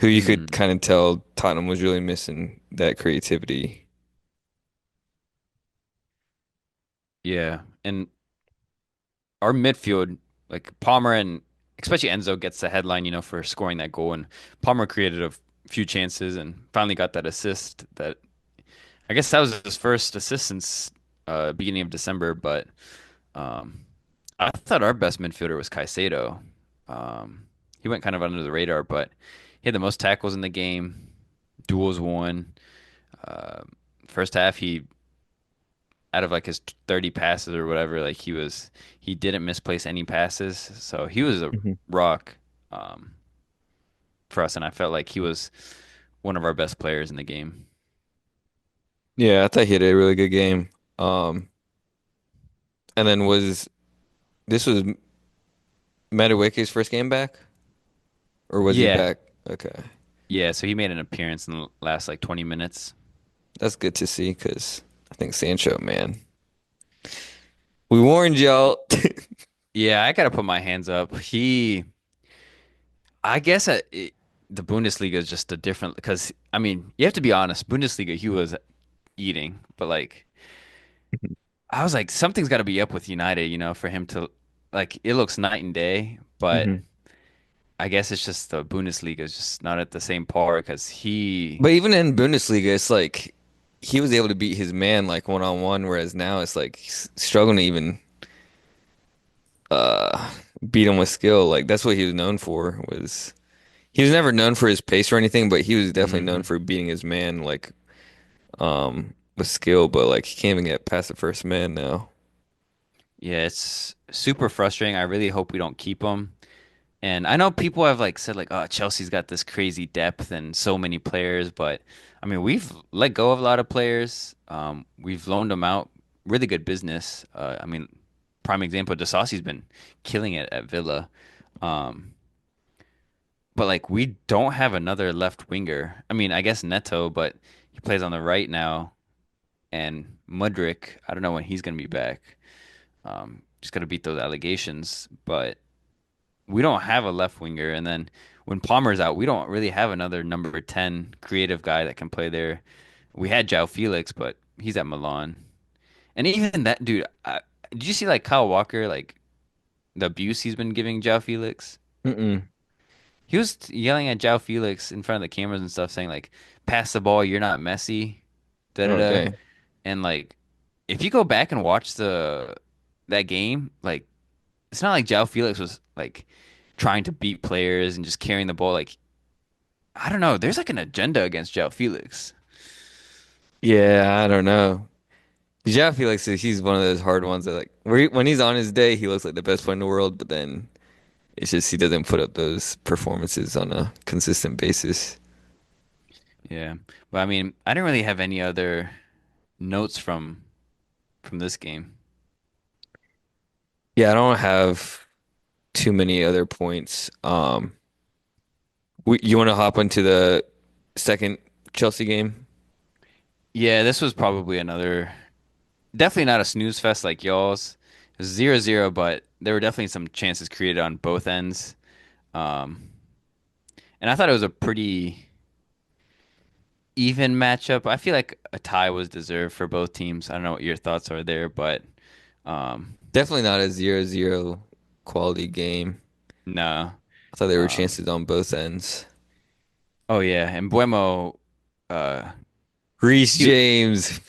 who you could Mm, kind of tell Tottenham was really missing that creativity. yeah, and our midfield, like Palmer and especially Enzo gets the headline, for scoring that goal, and Palmer created a few chances and finally got that assist. That I guess that was his first assist since beginning of December, but um, I thought our best midfielder was Caicedo. Um, he went kind of under the radar, but he had the most tackles in the game, duels won. Uh, First half, he out of like his 30 passes or whatever, like he didn't misplace any passes, so he was a Mhm. rock um, for us, and I felt like he was one of our best players in the game. Yeah, I thought he had a really good game. Um, and then was Madueke's first game back, or was he Yeah, back? Okay, yeah. So he made an appearance in the last like 20 minutes. that's good to see because I think Sancho, man, we warned y'all. Yeah, I gotta put my hands up. I guess the Bundesliga is just a different because I mean you have to be honest. Bundesliga, he was eating, but like I was like something's got to be up with United, for him to like it looks night and day, but Mhm. I guess it's just the Bundesliga is just not at the same par because he, But even in Bundesliga, it's like he was able to beat his man like one on one, whereas now it's like he's struggling to even uh beat him with skill. Like that's what he was known for. Was he was never known for his pace or anything, but he was definitely known hmm for beating his man like with skill. But like he can't even get past the first man now. yeah, it's super frustrating. I really hope we don't keep him. And I know people have like said like, oh, Chelsea's got this crazy depth and so many players, but I mean, we've let go of a lot of players. We've loaned them out. Really good business. I mean, prime example, Disasi's been killing it at Villa. Um, but like we don't have another left winger. I mean, I guess Neto, but he plays on the right now. And Mudryk, I don't know when he's gonna be back. Just gotta beat those allegations. But we don't have a left winger. And then when Palmer's out, we don't really have another number 10 creative guy that can play there. We had João Felix, but he's at Milan. And even that dude, did you see like Kyle Walker, like the abuse he's been giving João Felix? Mm-mm. He was yelling at João Felix in front of the cameras and stuff, saying like, "Pass the ball, you're not Messi." Da da Oh da. dang. And like, if you go back and watch that game, like, it's not like João Felix was like trying to beat players and just carrying the ball. Like, I don't know. There's like an agenda against João Felix. Yeah, I don't know. Yeah, I feel like he's one of those hard ones that like when he's on his day, he looks like the best player in the world, but then it's just he doesn't put up those performances on a consistent basis. Yeah, but I mean, I didn't really have any other notes from this game. Yeah, I don't have too many other points. You want to hop into the second Chelsea game? Yeah, this was probably another, definitely not a snooze fest like y'all's. It was 0-0, but there were definitely some chances created on both ends. Um, and I thought it was a pretty even matchup. I feel like a tie was deserved for both teams. I don't know what your thoughts are there, but um, Definitely not a 0-0 quality game. no. I thought there were Um, chances on both ends. oh yeah, and Buemo, uh, Reece he, James.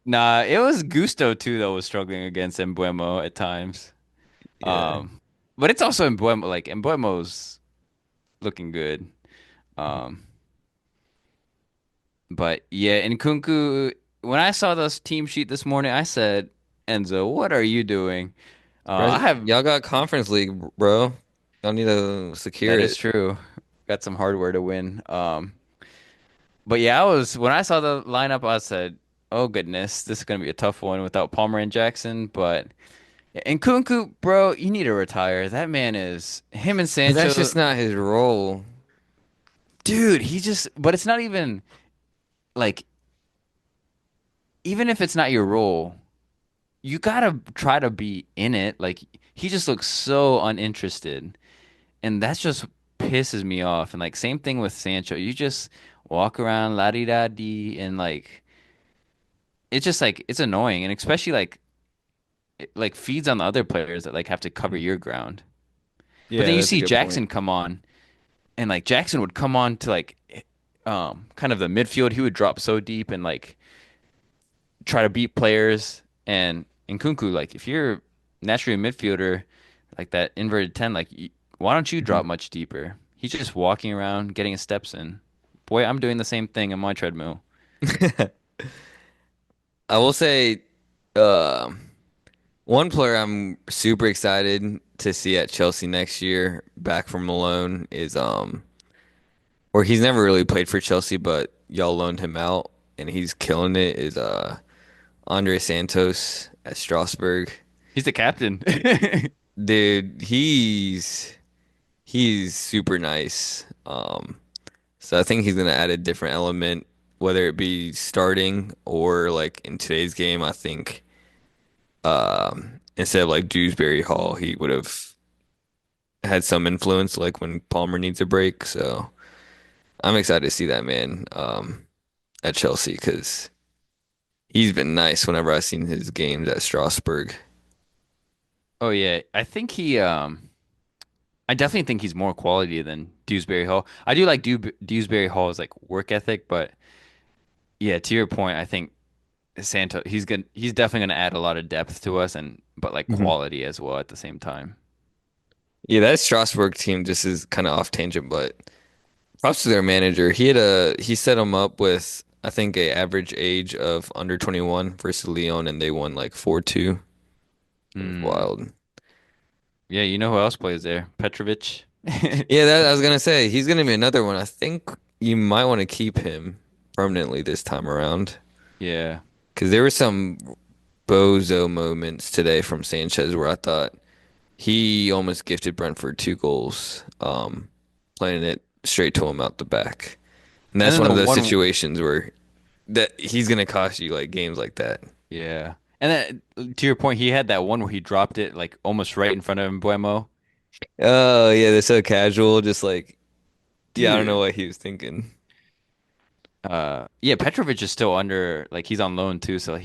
nah, it was Gusto too that was struggling against Embuemo at times. Yeah. But it's also Embuemo, like Embuemo's looking good. Um, but yeah, in Kunku, when I saw this team sheet this morning, I said, Enzo, what are you doing? I have Y'all got Conference League, bro. Y'all need to secure that is it. true. Got some hardware to win. But yeah, I was when I saw the lineup, I said, "Oh goodness, this is gonna be a tough one without Palmer and Jackson." But and Kunku, bro, you need to retire. That man is him and But that's Sancho, just not his role. dude. He just, but it's not even like even if it's not your role, you gotta try to be in it. Like he just looks so uninterested, and that's just pisses me off. And like same thing with Sancho. You just walk around la di da di, and like it's just like it's annoying, and especially like it, like feeds on the other players that like have to cover your ground. But Yeah, then you that's a see good point. Jackson come on, and like Jackson would come on to like kind of the midfield. He would drop so deep and like try to beat players. And in Kunku, like if you're naturally a midfielder, like that inverted 10, like why don't you drop Mhm. much deeper? He's just walking around, getting his steps in. Boy, I'm doing the same thing on my treadmill. I will say, uh, one player I'm super excited to see at Chelsea next year, back from loan, is or he's never really played for Chelsea, but y'all loaned him out and he's killing it. Is Andre Santos at Strasbourg. He's the captain. Dude, he's super nice. So I think he's gonna add a different element, whether it be starting or like in today's game. I think instead of like Dewsbury Hall, he would have had some influence, like when Palmer needs a break. So I'm excited to see that man at Chelsea because he's been nice whenever I've seen his games at Strasbourg. Oh yeah, I think I definitely think he's more quality than Dewsbury Hall. I do like Dewsbury Hall's like work ethic, but yeah, to your point, I think Santo he's good. He's definitely going to add a lot of depth to us and but like Mhm. quality as well at the same time. Yeah, that Strasbourg team just is kind of off tangent, but props to their manager. He set them up with I think a average age of under 21 versus Lyon, and they won like 4-2. It was Hmm. wild. Yeah, you know who else plays there? Petrovic. Yeah, that I was gonna say he's gonna be another one. I think you might want to keep him permanently this time around Yeah. because there were some bozo moments today from Sanchez where I thought he almost gifted Brentford 2 goals, playing it straight to him out the back. And And that's then one the of those one situations where that he's gonna cost you like games like that. yeah. And then to your point, he had that one where he dropped it like almost right in front of Mbuemo. Oh yeah, they're so casual, just like yeah, I don't know Dude. what he was thinking. Yeah, Petrovic is still under like he's on loan too, so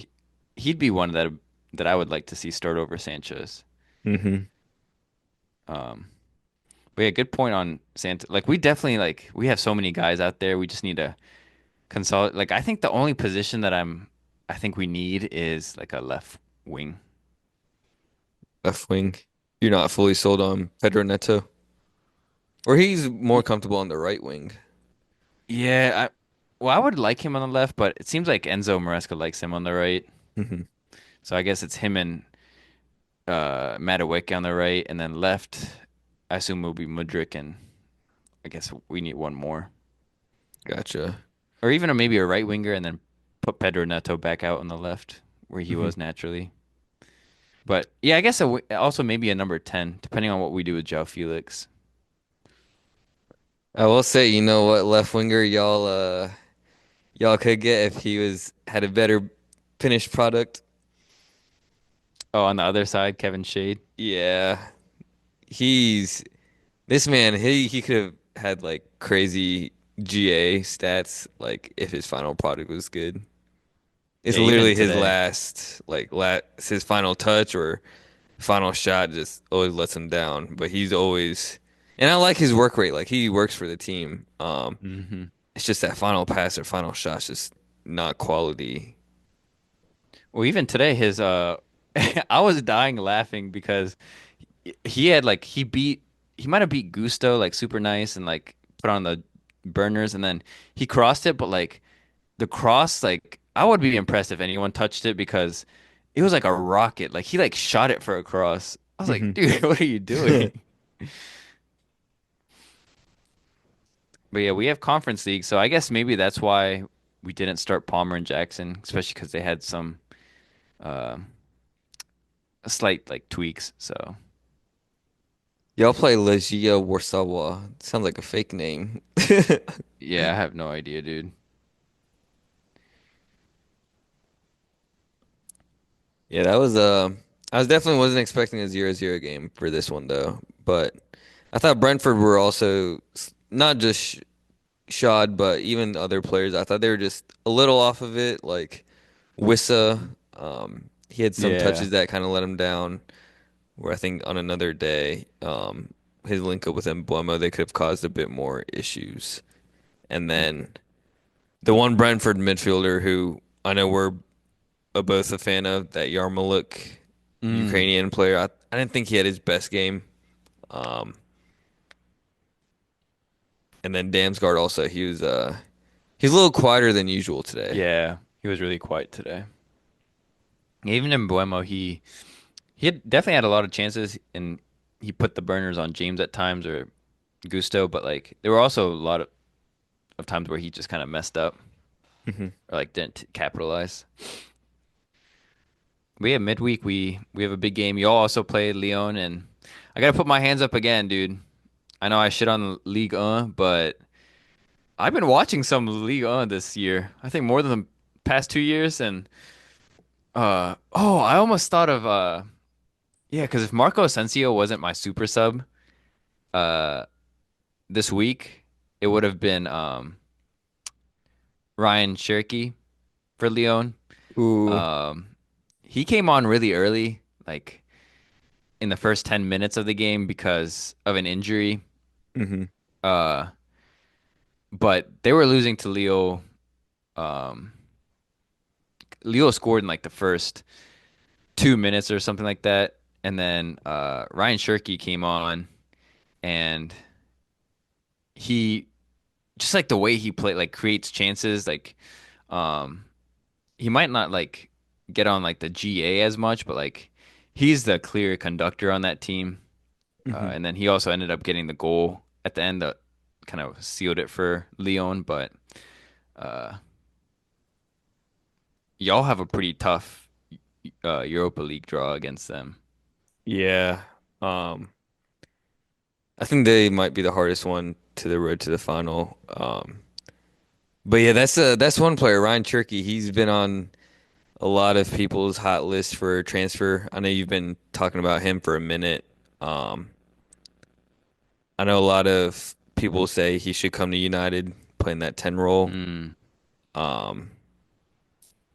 he'd be one that I would like to see start over Sanchez. Hmm. Um, but yeah, good point on Santa. Like we definitely like we have so many guys out there. We just need to consolidate. Like I think the only position that I think we need is like a left wing. Left wing. You're not fully sold on Pedro Neto, or he's more Y- comfortable on the right wing. Yeah, well I would like him on the left, but it seems like Enzo Maresca likes him on the right. Hmm. So I guess it's him and Madueke on the right, and then left. I assume will be Mudryk, and I guess we need one more, Gotcha. or even maybe a right winger, and then put Pedro Neto back out on the left. where he Mhm. was naturally. But yeah, I guess also maybe a number 10, depending on what we do with João Felix. I will say, you know what, left winger, y'all could get if he was had a better finished product. Oh, on the other side, Kevin Shade. Yeah, he's this man. He could have had like crazy GA stats, like if his final product was good. It's Yeah, even literally his today. his final touch or final shot just always lets him down. But he's always, and I like his work rate. Like he works for the team. Hmm. It's just that final pass or final shot's just not quality. Well, even today, his I was dying laughing because he had like he might have beat Gusto like super nice and like put on the burners and then he crossed it, but like the cross like I would be impressed if anyone touched it because it was like a rocket. Like he like shot it for a cross. I was like, Hmm. dude, what are you doing? But yeah, we have Conference League, so I guess maybe that's why we didn't start Palmer and Jackson, especially because they had some uh, slight like tweaks. So Y'all play Legia Warsaw. Sounds like a fake name. yeah, I have no idea, dude. Yeah, I was definitely wasn't expecting a 0-0 game for this one though. But I thought Brentford were also not just Shod, but even other players. I thought they were just a little off of it. Like Wissa, he had some Yeah. touches that kind of let him down. Where I think on another day, his link up with Embuemo, they could have caused a bit more issues. And then the one Brentford midfielder who I know we're both a fan of, that Yarmouk Mm. Ukrainian player. I didn't think he had his best game. Um, and then Damsgaard also, he's a little quieter than usual today. Yeah, he was really quiet today. Even in Buemo, he had definitely had a lot of chances, and he put the burners on James at times or Gusto, but like there were also a lot of times where he just kind of messed up Hmm. or like didn't capitalize. We have midweek. We have a big game. Y'all also play Lyon, and I gotta put my hands up again, dude. I know I shit on Ligue 1, but I've been watching some Ligue 1 this year. I think more than the past 2 years, and oh, I almost thought of yeah, because if Marco Asensio wasn't my super sub uh this week, it would have been Ryan Cherky for Lyon. Ooh. Um, he came on really early, like in the first 10 minutes of the game because of an injury. Hmm. Uh, but they were losing to Leo. Um, Leo scored in like the first 2 minutes or something like that, and then Ryan Cherky came on, and he just like the way he played, like creates chances, like um, he might not like get on like the GA as much, but like he's the clear conductor on that team. Hmm. And then he also ended up getting the goal at the end that kind of sealed it for Lyon. But uh, y'all have a pretty tough Europa League draw against them. Yeah. Um, I think they might be the hardest one to the road to the final. But yeah, that's one player, Ryan Cherky. He's been on a lot of people's hot list for transfer. I know you've been talking about him for a minute. Um, I know a lot of people say he should come to United, playing that 10 role. Mm. Um,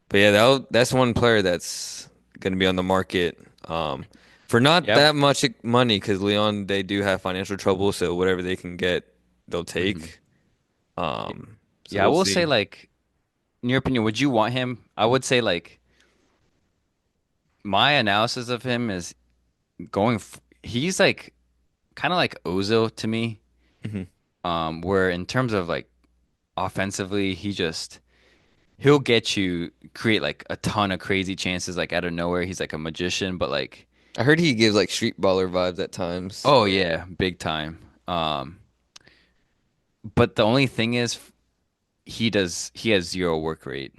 but yeah, that's one player that's going to be on the market for not Yep. that much money because Leon, they do have financial trouble, so whatever they can get, they'll Hmm. take. So Yeah, I we'll will say see. like, in your opinion, would you want him? I would say like my analysis of him is he's like kind of like Ozil to me. Hmm. Where in terms of like offensively, he'll get you create like a ton of crazy chances like out of nowhere. He's like a magician, but like I heard he gives like street baller vibes at times. oh yeah, big time. But the only thing is he has zero work rate.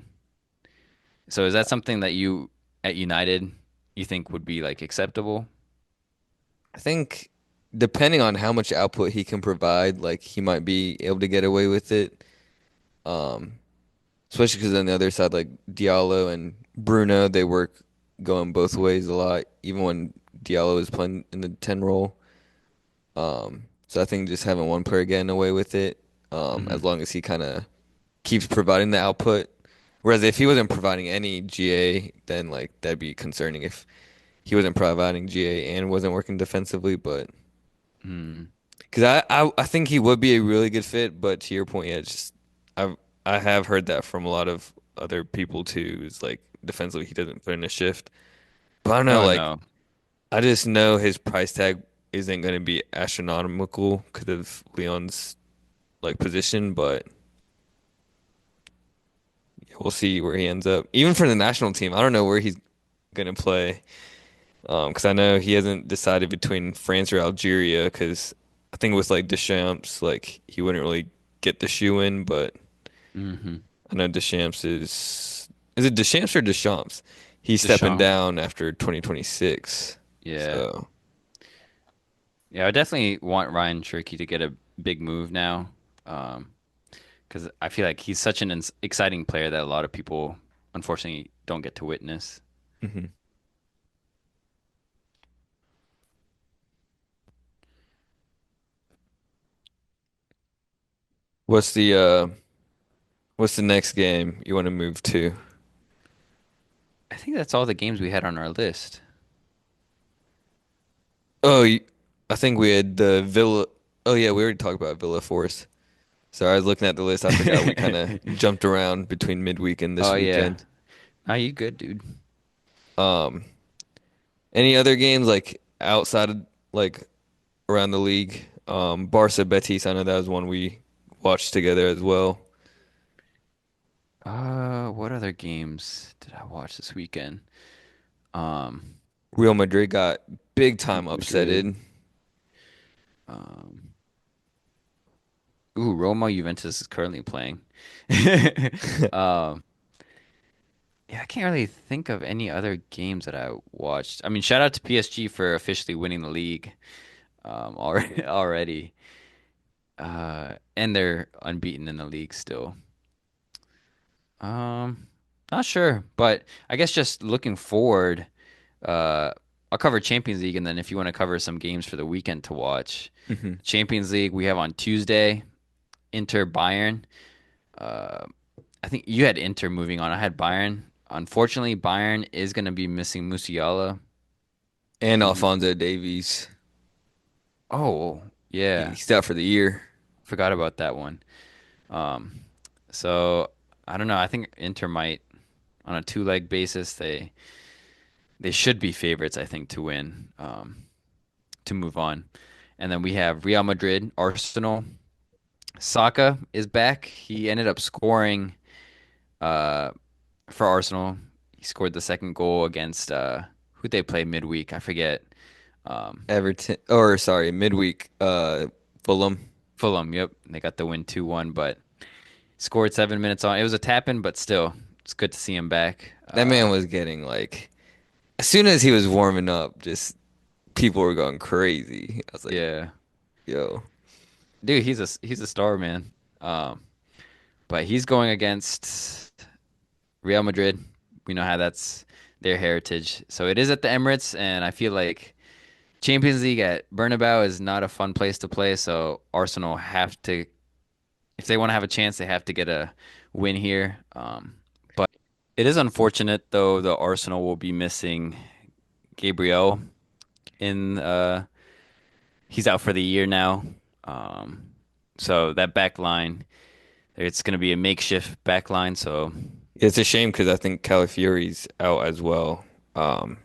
So is that something that you at United you think would be like acceptable? I think depending on how much output he can provide, like he might be able to get away with it. Um, Especially because on the other side, like Diallo and Bruno, they work going both ways a lot, even when Diallo is playing in the 10 role. So I think just having one player getting away with it, Hmm. as long as he kind of keeps providing the output. Whereas if he wasn't providing any GA, then like that'd be concerning if he wasn't providing GA and wasn't working defensively. But Mm. because I think he would be a really good fit, but to your point, yeah, it's just I have heard that from a lot of other people too. Is like defensively he doesn't put in a shift. But I don't know, Oh like no. I just know his price tag isn't going to be astronomical because of Leon's like position, but we'll see where he ends up. Even for the national team, I don't know where he's going to play. Because I know he hasn't decided between France or Algeria. Because I think with like Deschamps, like he wouldn't really get the shoe in, but Hmm. I know Deschamps is it Deschamps or Deschamps? He's stepping Deschamps. down after 2026. Yeah. So, Yeah, I definitely want Ryan Cherky to get a big move now. Um, because I feel like he's such an exciting player that a lot of people unfortunately don't get to witness. mhm. What's the uh what's the next game you want to move to? I think that's all the games we had on our list. Oh, I think we had the Villa. Oh yeah, we already talked about Villa Force. Sorry, I was looking at the list. I forgot we kind of jumped around between midweek and this Oh yeah. weekend. Are you good, dude? Um, any other games like outside of like around the league? Barca Betis, I know that was one we watched together as well. What other games did I watch this weekend? Um, Real Madrid got big time Madrid. upsetted. Um, Roma Juventus is currently playing. Um, yeah, I can't really think of any other games that I watched. I mean, shout out to PSG for officially winning the league, already. And they're unbeaten in the league still. Um, Not sure, but I guess just looking forward, uh, I'll cover Champions League, and then if you want to cover some games for the weekend to watch, Mhm. Champions League we have on Tuesday, Inter Bayern. Uh, I think you had Inter moving on. I had Bayern. Unfortunately, Bayern is going to be missing Musiala. And He, Alphonso Davies. oh, yeah, He's out for the year. forgot about that one. Um, so I don't know. I think Inter might on a two-leg basis. They should be favorites, I think, to win, to move on. And then we have Real Madrid, Arsenal. Saka is back. He ended up scoring uh, for Arsenal. He scored the second goal against who they play midweek. I forget. Um, Everton, or sorry, midweek, Fulham. Fulham. Yep, they got the win 2-1, but scored 7 minutes on. It was a tap in, but still, it's good to see him back. That man was getting like, as soon as he was warming up, just people were going crazy. I was like, Yeah, yo, dude, he's a star, man. Um, but he's going against Real Madrid. We know how that's their heritage. So it is at the Emirates, and I feel like Champions League at Bernabeu is not a fun place to play. So Arsenal have to, if they want to have a chance, they have to get a win here. But it is unfortunate, though, the Arsenal will be missing Gabriel in he's out for the year now. Um, so that back line, it's going to be a makeshift back line. So it's a shame because I think Calafiori's out as well. Um,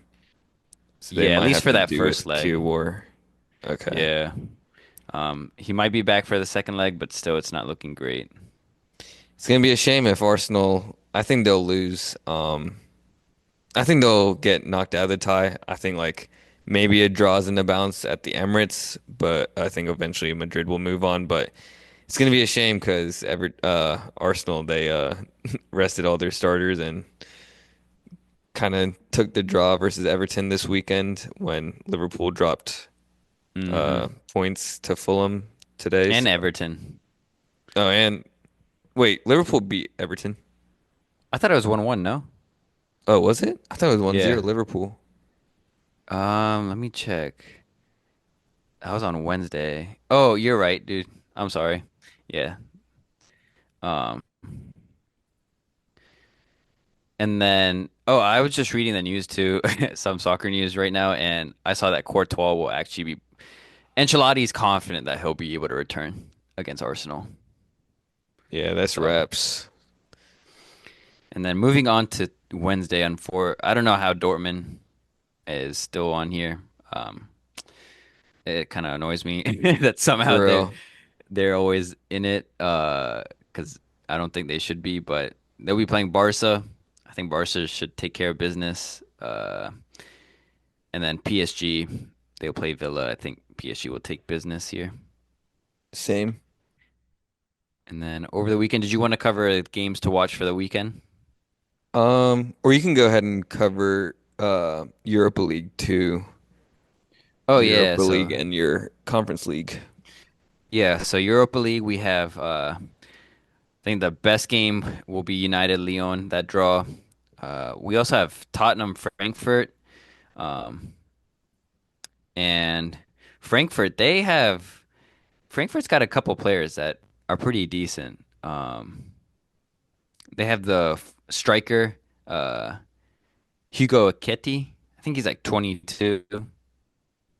so they yeah, at might least have for to that do first it leg. Q War. Okay. Yeah. He might be back for the second leg, but still, it's not looking great. It's gonna be a shame if Arsenal, I think they'll lose. I think they'll get knocked out of the tie. I think like maybe it draws in the bounce at the Emirates, but I think eventually Madrid will move on. But it's gonna be a shame because Arsenal they rested all their starters and kind of took the draw versus Everton this weekend when Liverpool dropped Hmm. points to Fulham today. And So, Everton. oh, and wait, Liverpool beat Everton. I thought it was 1-1, no? Oh, was it? I thought it was 1-0 Yeah. Liverpool. Let me check. That was on Wednesday. Oh, you're right, dude. I'm sorry. Yeah. Um, and then I was just reading the news too, some soccer news right now, and I saw that Courtois will actually be Ancelotti's confident that he'll be able to return against Arsenal. Yeah, that's So, raps. and then moving on to Wednesday on four, I don't know how Dortmund is still on here. Um, it kind of annoys me that somehow For real. they're always in it. Because I don't think they should be, but they'll be playing Barca. I think Barca should take care of business. And then PSG, they'll play Villa. I think PSG will take business here. Same. And then over the weekend, did you want to cover games to watch for the weekend? Or you can go ahead and cover Europa League too. Oh yeah, Europa so League and your Conference League. so Europa League we have I think the best game will be United Lyon, that draw. We also have Tottenham Frankfurt. Um, and Frankfurt's got a couple players that are pretty decent. They have the striker, uh, Hugo Ekiti. I think he's like 22. He's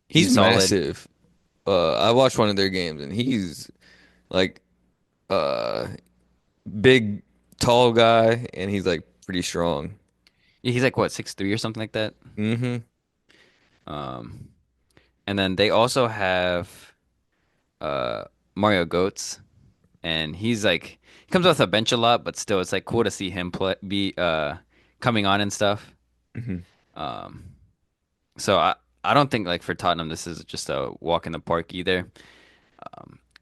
He's solid. massive. I watched one of their games and he's like uh big, tall guy and he's like pretty strong. He's like what, 6'3" or something like that. Hmm. Um, and then they also have uh Mario Goetz, and he comes off the bench a lot, but still, it's like cool to see him play, be coming on and stuff. Hmm. Um, so I don't think like for Tottenham this is just a walk in the park either.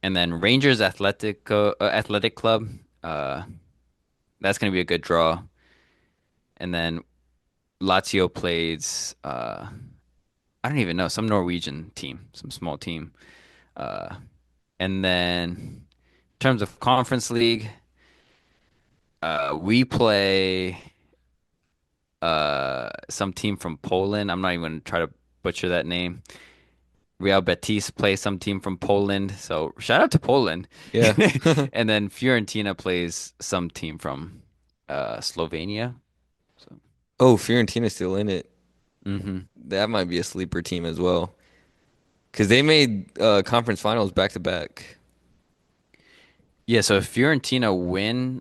And then Rangers Athletic Club, uh, that's gonna be a good draw. And then Lazio plays I don't even know, some Norwegian team, some small team. Uh, and then in terms of Conference League, we play some team from Poland. I'm not even gonna try to butcher that name. Real Betis plays some team from Poland. So shout out to Poland. Yeah. And then Fiorentina plays some team from Slovenia. So Oh, Fiorentina's still in it. hmm That might be a sleeper team as well. Because they made conference finals back to back. yeah, so if Fiorentina win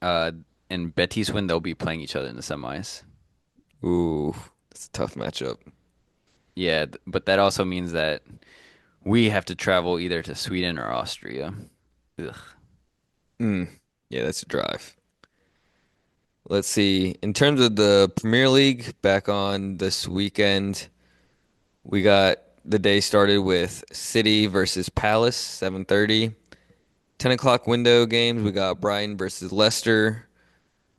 uh and Betis win, they'll be playing each other in the semis. Ooh, that's a tough matchup. Yeah, but that also means that we have to travel either to Sweden or Austria. Ugh. Mm. Yeah, that's a drive. Let's see. In terms of the Premier League, back on this weekend, we got the day started with City versus Palace, 7:30. 10 o'clock window games, we got Brighton versus Leicester.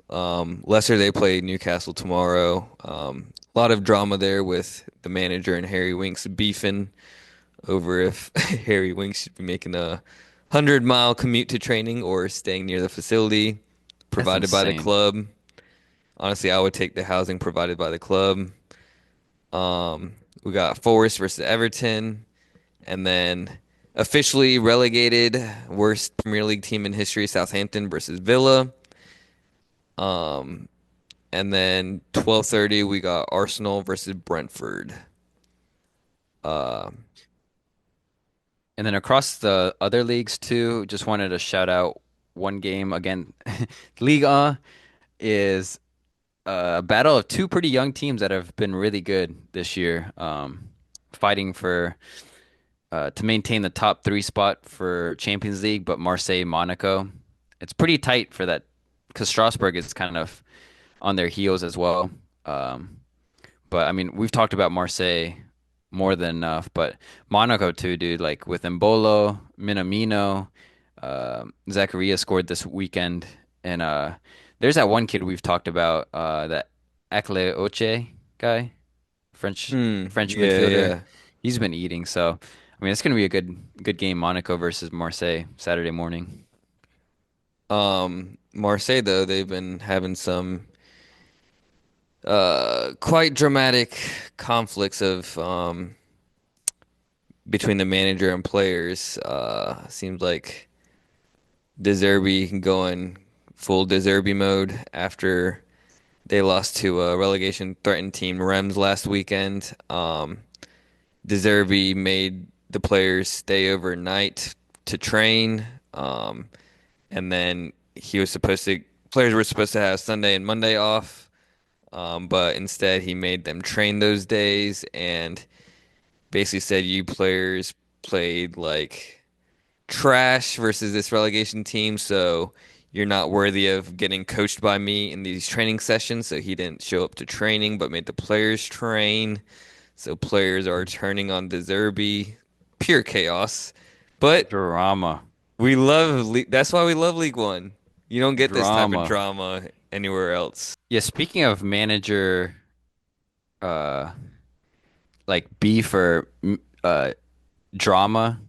Leicester, they play Newcastle tomorrow. A lot of drama there with the manager and Harry Winks beefing over if Harry Winks should be making a 100-mile commute to training or staying near the facility That's provided by the insane. club. Honestly, I would take the housing provided by the club. We got Forest versus Everton, and then officially relegated worst Premier League team in history, Southampton versus Villa. And then 12:30 we got Arsenal versus Brentford. And then across the other leagues too, just wanted to shout out one game again. Ligue is a battle of two pretty young teams that have been really good this year, fighting for to maintain the top three spot for Champions League, but Marseille, Monaco, it's pretty tight for that because Strasbourg is kind of on their heels as well. Um, but I mean, we've talked about Marseille more than enough, but Monaco too, dude. Like with Embolo, Minamino, Zakaria scored this weekend, and there's that one kid we've talked about that. Akle Oche guy, French French Yeah, midfielder. yeah. He's been eating, so I mean it's gonna be a good game. Monaco versus Marseille Saturday morning. Marseille though, they've been having some quite dramatic conflicts of between the manager and players. Seems like De Zerbi going full De Zerbi mode after they lost to a relegation threatened team Rems last weekend. De Zerbi made the players stay overnight to train. And then he was supposed to players were supposed to have Sunday and Monday off. But instead he made them train those days and basically said you players played like trash versus this relegation team, so you're not worthy of getting coached by me in these training sessions. So he didn't show up to training, but made the players train. So players are turning on De Zerbi. Pure chaos. But Drama, that's why we love League One. You don't get this type of drama. drama anywhere else. Yeah, speaking of manager, uh, like beef or drama,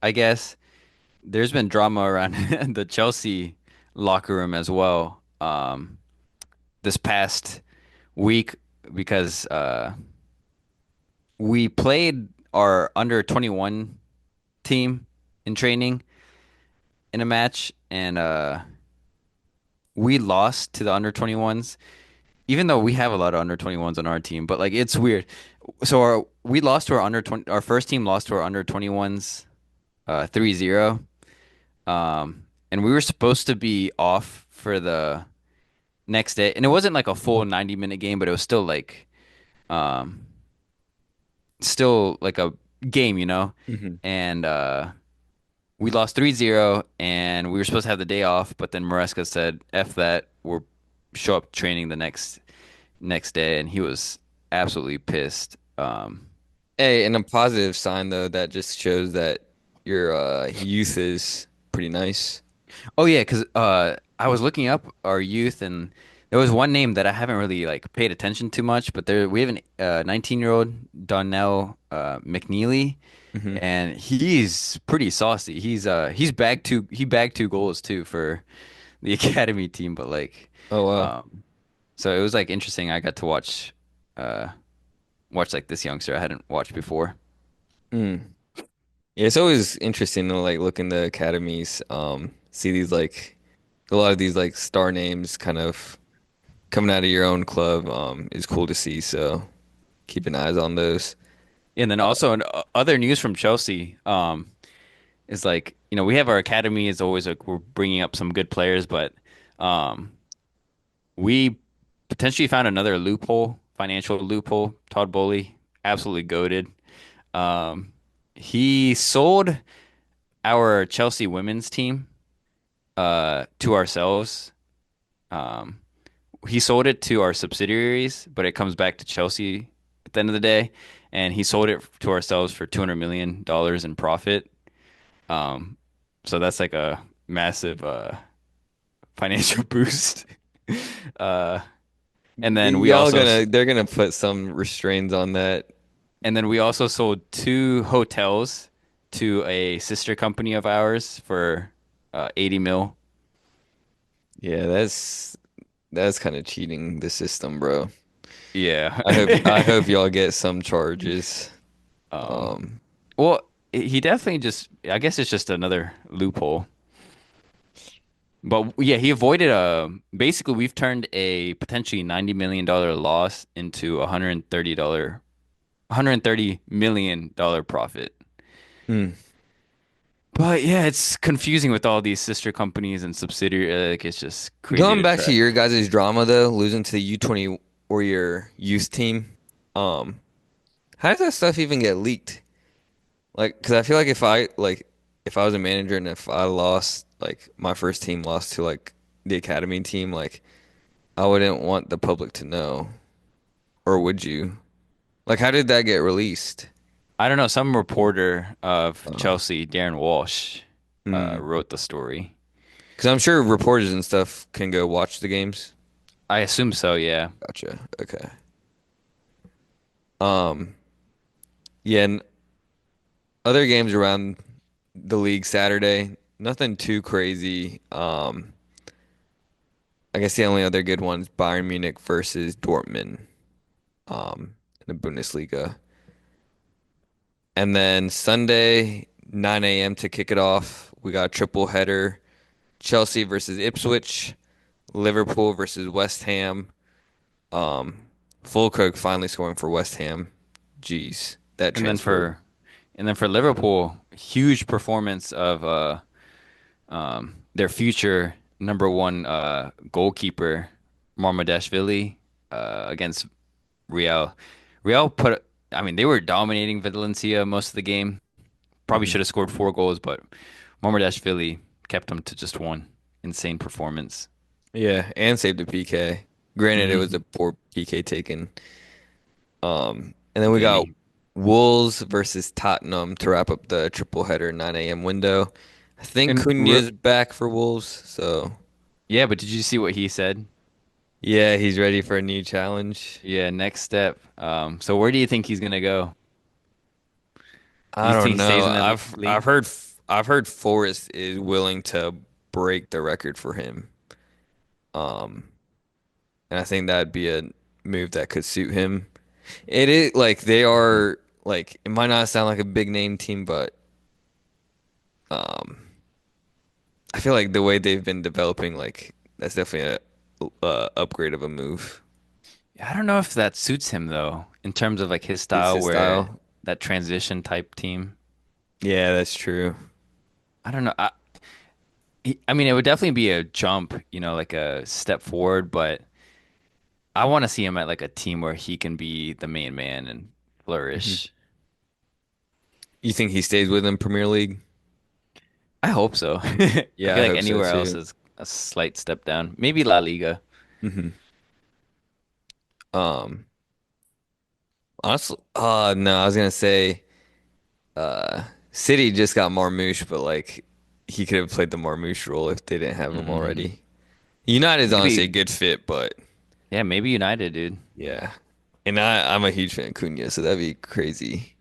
I guess there's been drama around the Chelsea locker room as well. This past week because we played our under 21 team in training in a match, and we lost to the under 21s. Even though we have a lot of under 21s on our team, but like it's weird. So we lost to our under 20, our first team lost to our under 21s 3-0. And we were supposed to be off for the next day. And it wasn't like a full 90-minute game, but it was um still like a game, you know? Hmm. And we lost 3-0 and we were supposed to have the day off, but then Maresca said, F that, we'll show up training the next day, and he was absolutely pissed. Hey, and a positive sign though, that just shows that your youth is pretty nice. Oh yeah, because I was looking up our youth, and there was one name that I haven't really like paid attention to much, but there we have an 19-year-old Donnell McNeely, Hmm. and he's pretty saucy. He bagged two goals too for the academy team, but like Oh wow. um, so it was like interesting. I got to uh watch like this youngster I hadn't watched before. Mm. Yeah, it's always interesting to like look in the academies, see these like a lot of these like star names kind of coming out of your own club, is cool to see. So keeping eyes on those. And then Uh, also in other news from Chelsea, is like, we have our academy is always like we're bringing up some good players, but um, we potentially found another loophole, financial loophole. Todd Bowley, absolutely goated. Um, he sold our Chelsea women's team to ourselves. Um, he sold it to our subsidiaries, but it comes back to Chelsea at the end of the day. And he sold it to ourselves for $200 million in profit. Um, so that's like a massive financial boost. Uh, and then we y'all also gonna they're gonna put some restraints on that. and then we also sold two hotels to a sister company of ours for 80 mil. Yeah, that's kind of cheating the system, bro. Yeah. I hope y'all get some charges. Um, Um, well, he definitely just I guess it's just another loophole. But yeah, he avoided basically we've turned a potentially $90 million loss into $130 million profit. hmm. But yeah, it's confusing with all these sister companies and subsidiary. Like it's just crazy Going to back to track. your guys' drama though, losing to the U20 or your youth team, um, how does that stuff even get leaked? Like, because I feel like if I was a manager and if I lost like my first team lost to like the academy team, like I wouldn't want the public to know, or would you? Like, how did that get released? I don't know. Some reporter of Uh, Chelsea, Darren Walsh, hmm. wrote the story. Because I'm sure reporters and stuff can go watch the games. I assume so, yeah. Gotcha. Okay. Um, yeah, and other games around the league Saturday, nothing too crazy. I guess the only other good one's Bayern Munich versus Dortmund, in the Bundesliga. And then Sunday, 9 a.m. to kick it off, we got a triple header, Chelsea versus Ipswich, Liverpool versus West Ham. Um, Fulkrug finally scoring for West Ham. Jeez, that And then transfer. for and then for Liverpool, huge performance of their future number one goalkeeper, Marmadashvili, against Real. Real put, I mean, they were dominating Valencia most of the game. Probably Hmm. should have scored 4 goals, but Marmadashvili kept them to just one. Insane performance. Yeah, and saved a PK. Granted, it was a Hmm. poor PK taken. And then we Yeah, got Wolves versus Tottenham to wrap up the triple header 9 a.m. window. I think and Cunha's back for Wolves, so yeah, but did you see what he said? yeah, he's ready for a new challenge. Yeah, next step. So where do you think he's gonna go? Do I you think don't he stays know. in the I've league? heard Forrest is willing to break the record for him. Um, and I think that'd be a move that could suit him. It is like they Mhm. are like it might not sound like a big name team, but um I feel like the way they've been developing, like that's definitely a upgrade of a move. I don't know if that suits him though, in terms of like his It's style, his where style. that transition type team. Yeah, that's true. I don't know. I mean, it would definitely be a jump, like a step forward, but I want to see him at like a team where he can be the main man and Mhm. flourish. You think he stays within Premier League? I hope so. I Yeah, I feel like hope so anywhere else too. is a slight step down. Maybe La Liga. Hmm. Um, Honestly, no, I was gonna say, uh, City just got Marmoush, but like he could have played the Marmoush role if they didn't have him Hmm. already. United's honestly a Maybe, good fit, but yeah, maybe United, dude. yeah, and I'm a huge fan of Cunha, so that'd be crazy.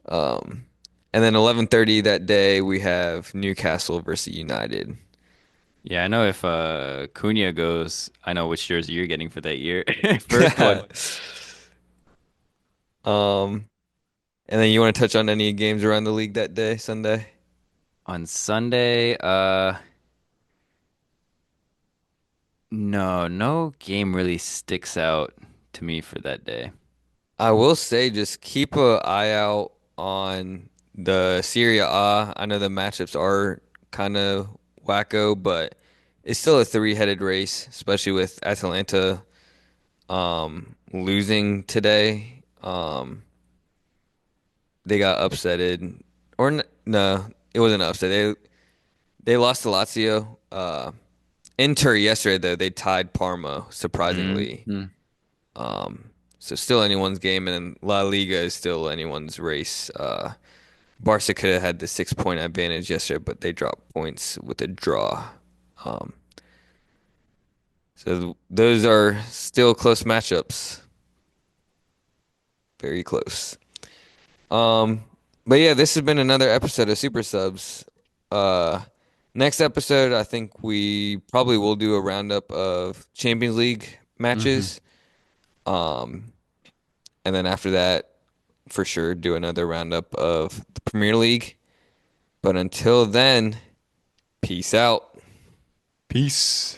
Um, and then 11:30 that day we have Newcastle versus United. Yeah, I know if Cunha goes, I know which jersey you're getting for that year. First one. Um, and then you want to touch on any games around the league that day, Sunday? On Sunday, no game really sticks out to me for that day. I will say just keep a eye out on the Serie A. I know the matchups are kind of wacko, but it's still a three-headed race, especially with Atalanta losing today. They got upsetted, or no, it wasn't upset. They lost to Lazio. Inter yesterday though they tied Parma surprisingly. Mm-hmm. So still anyone's game, and then La Liga is still anyone's race. Barca could have had the 6 point advantage yesterday, but they dropped points with a draw. Um, so those are still close matchups, very close. Um, but yeah, this has been another episode of Super Subs. Uh, Next episode, I think we probably will do a roundup of Champions League Mm-hmm. matches. Um, and then after that, for sure, do another roundup of the Premier League. But until then, peace out. Peace.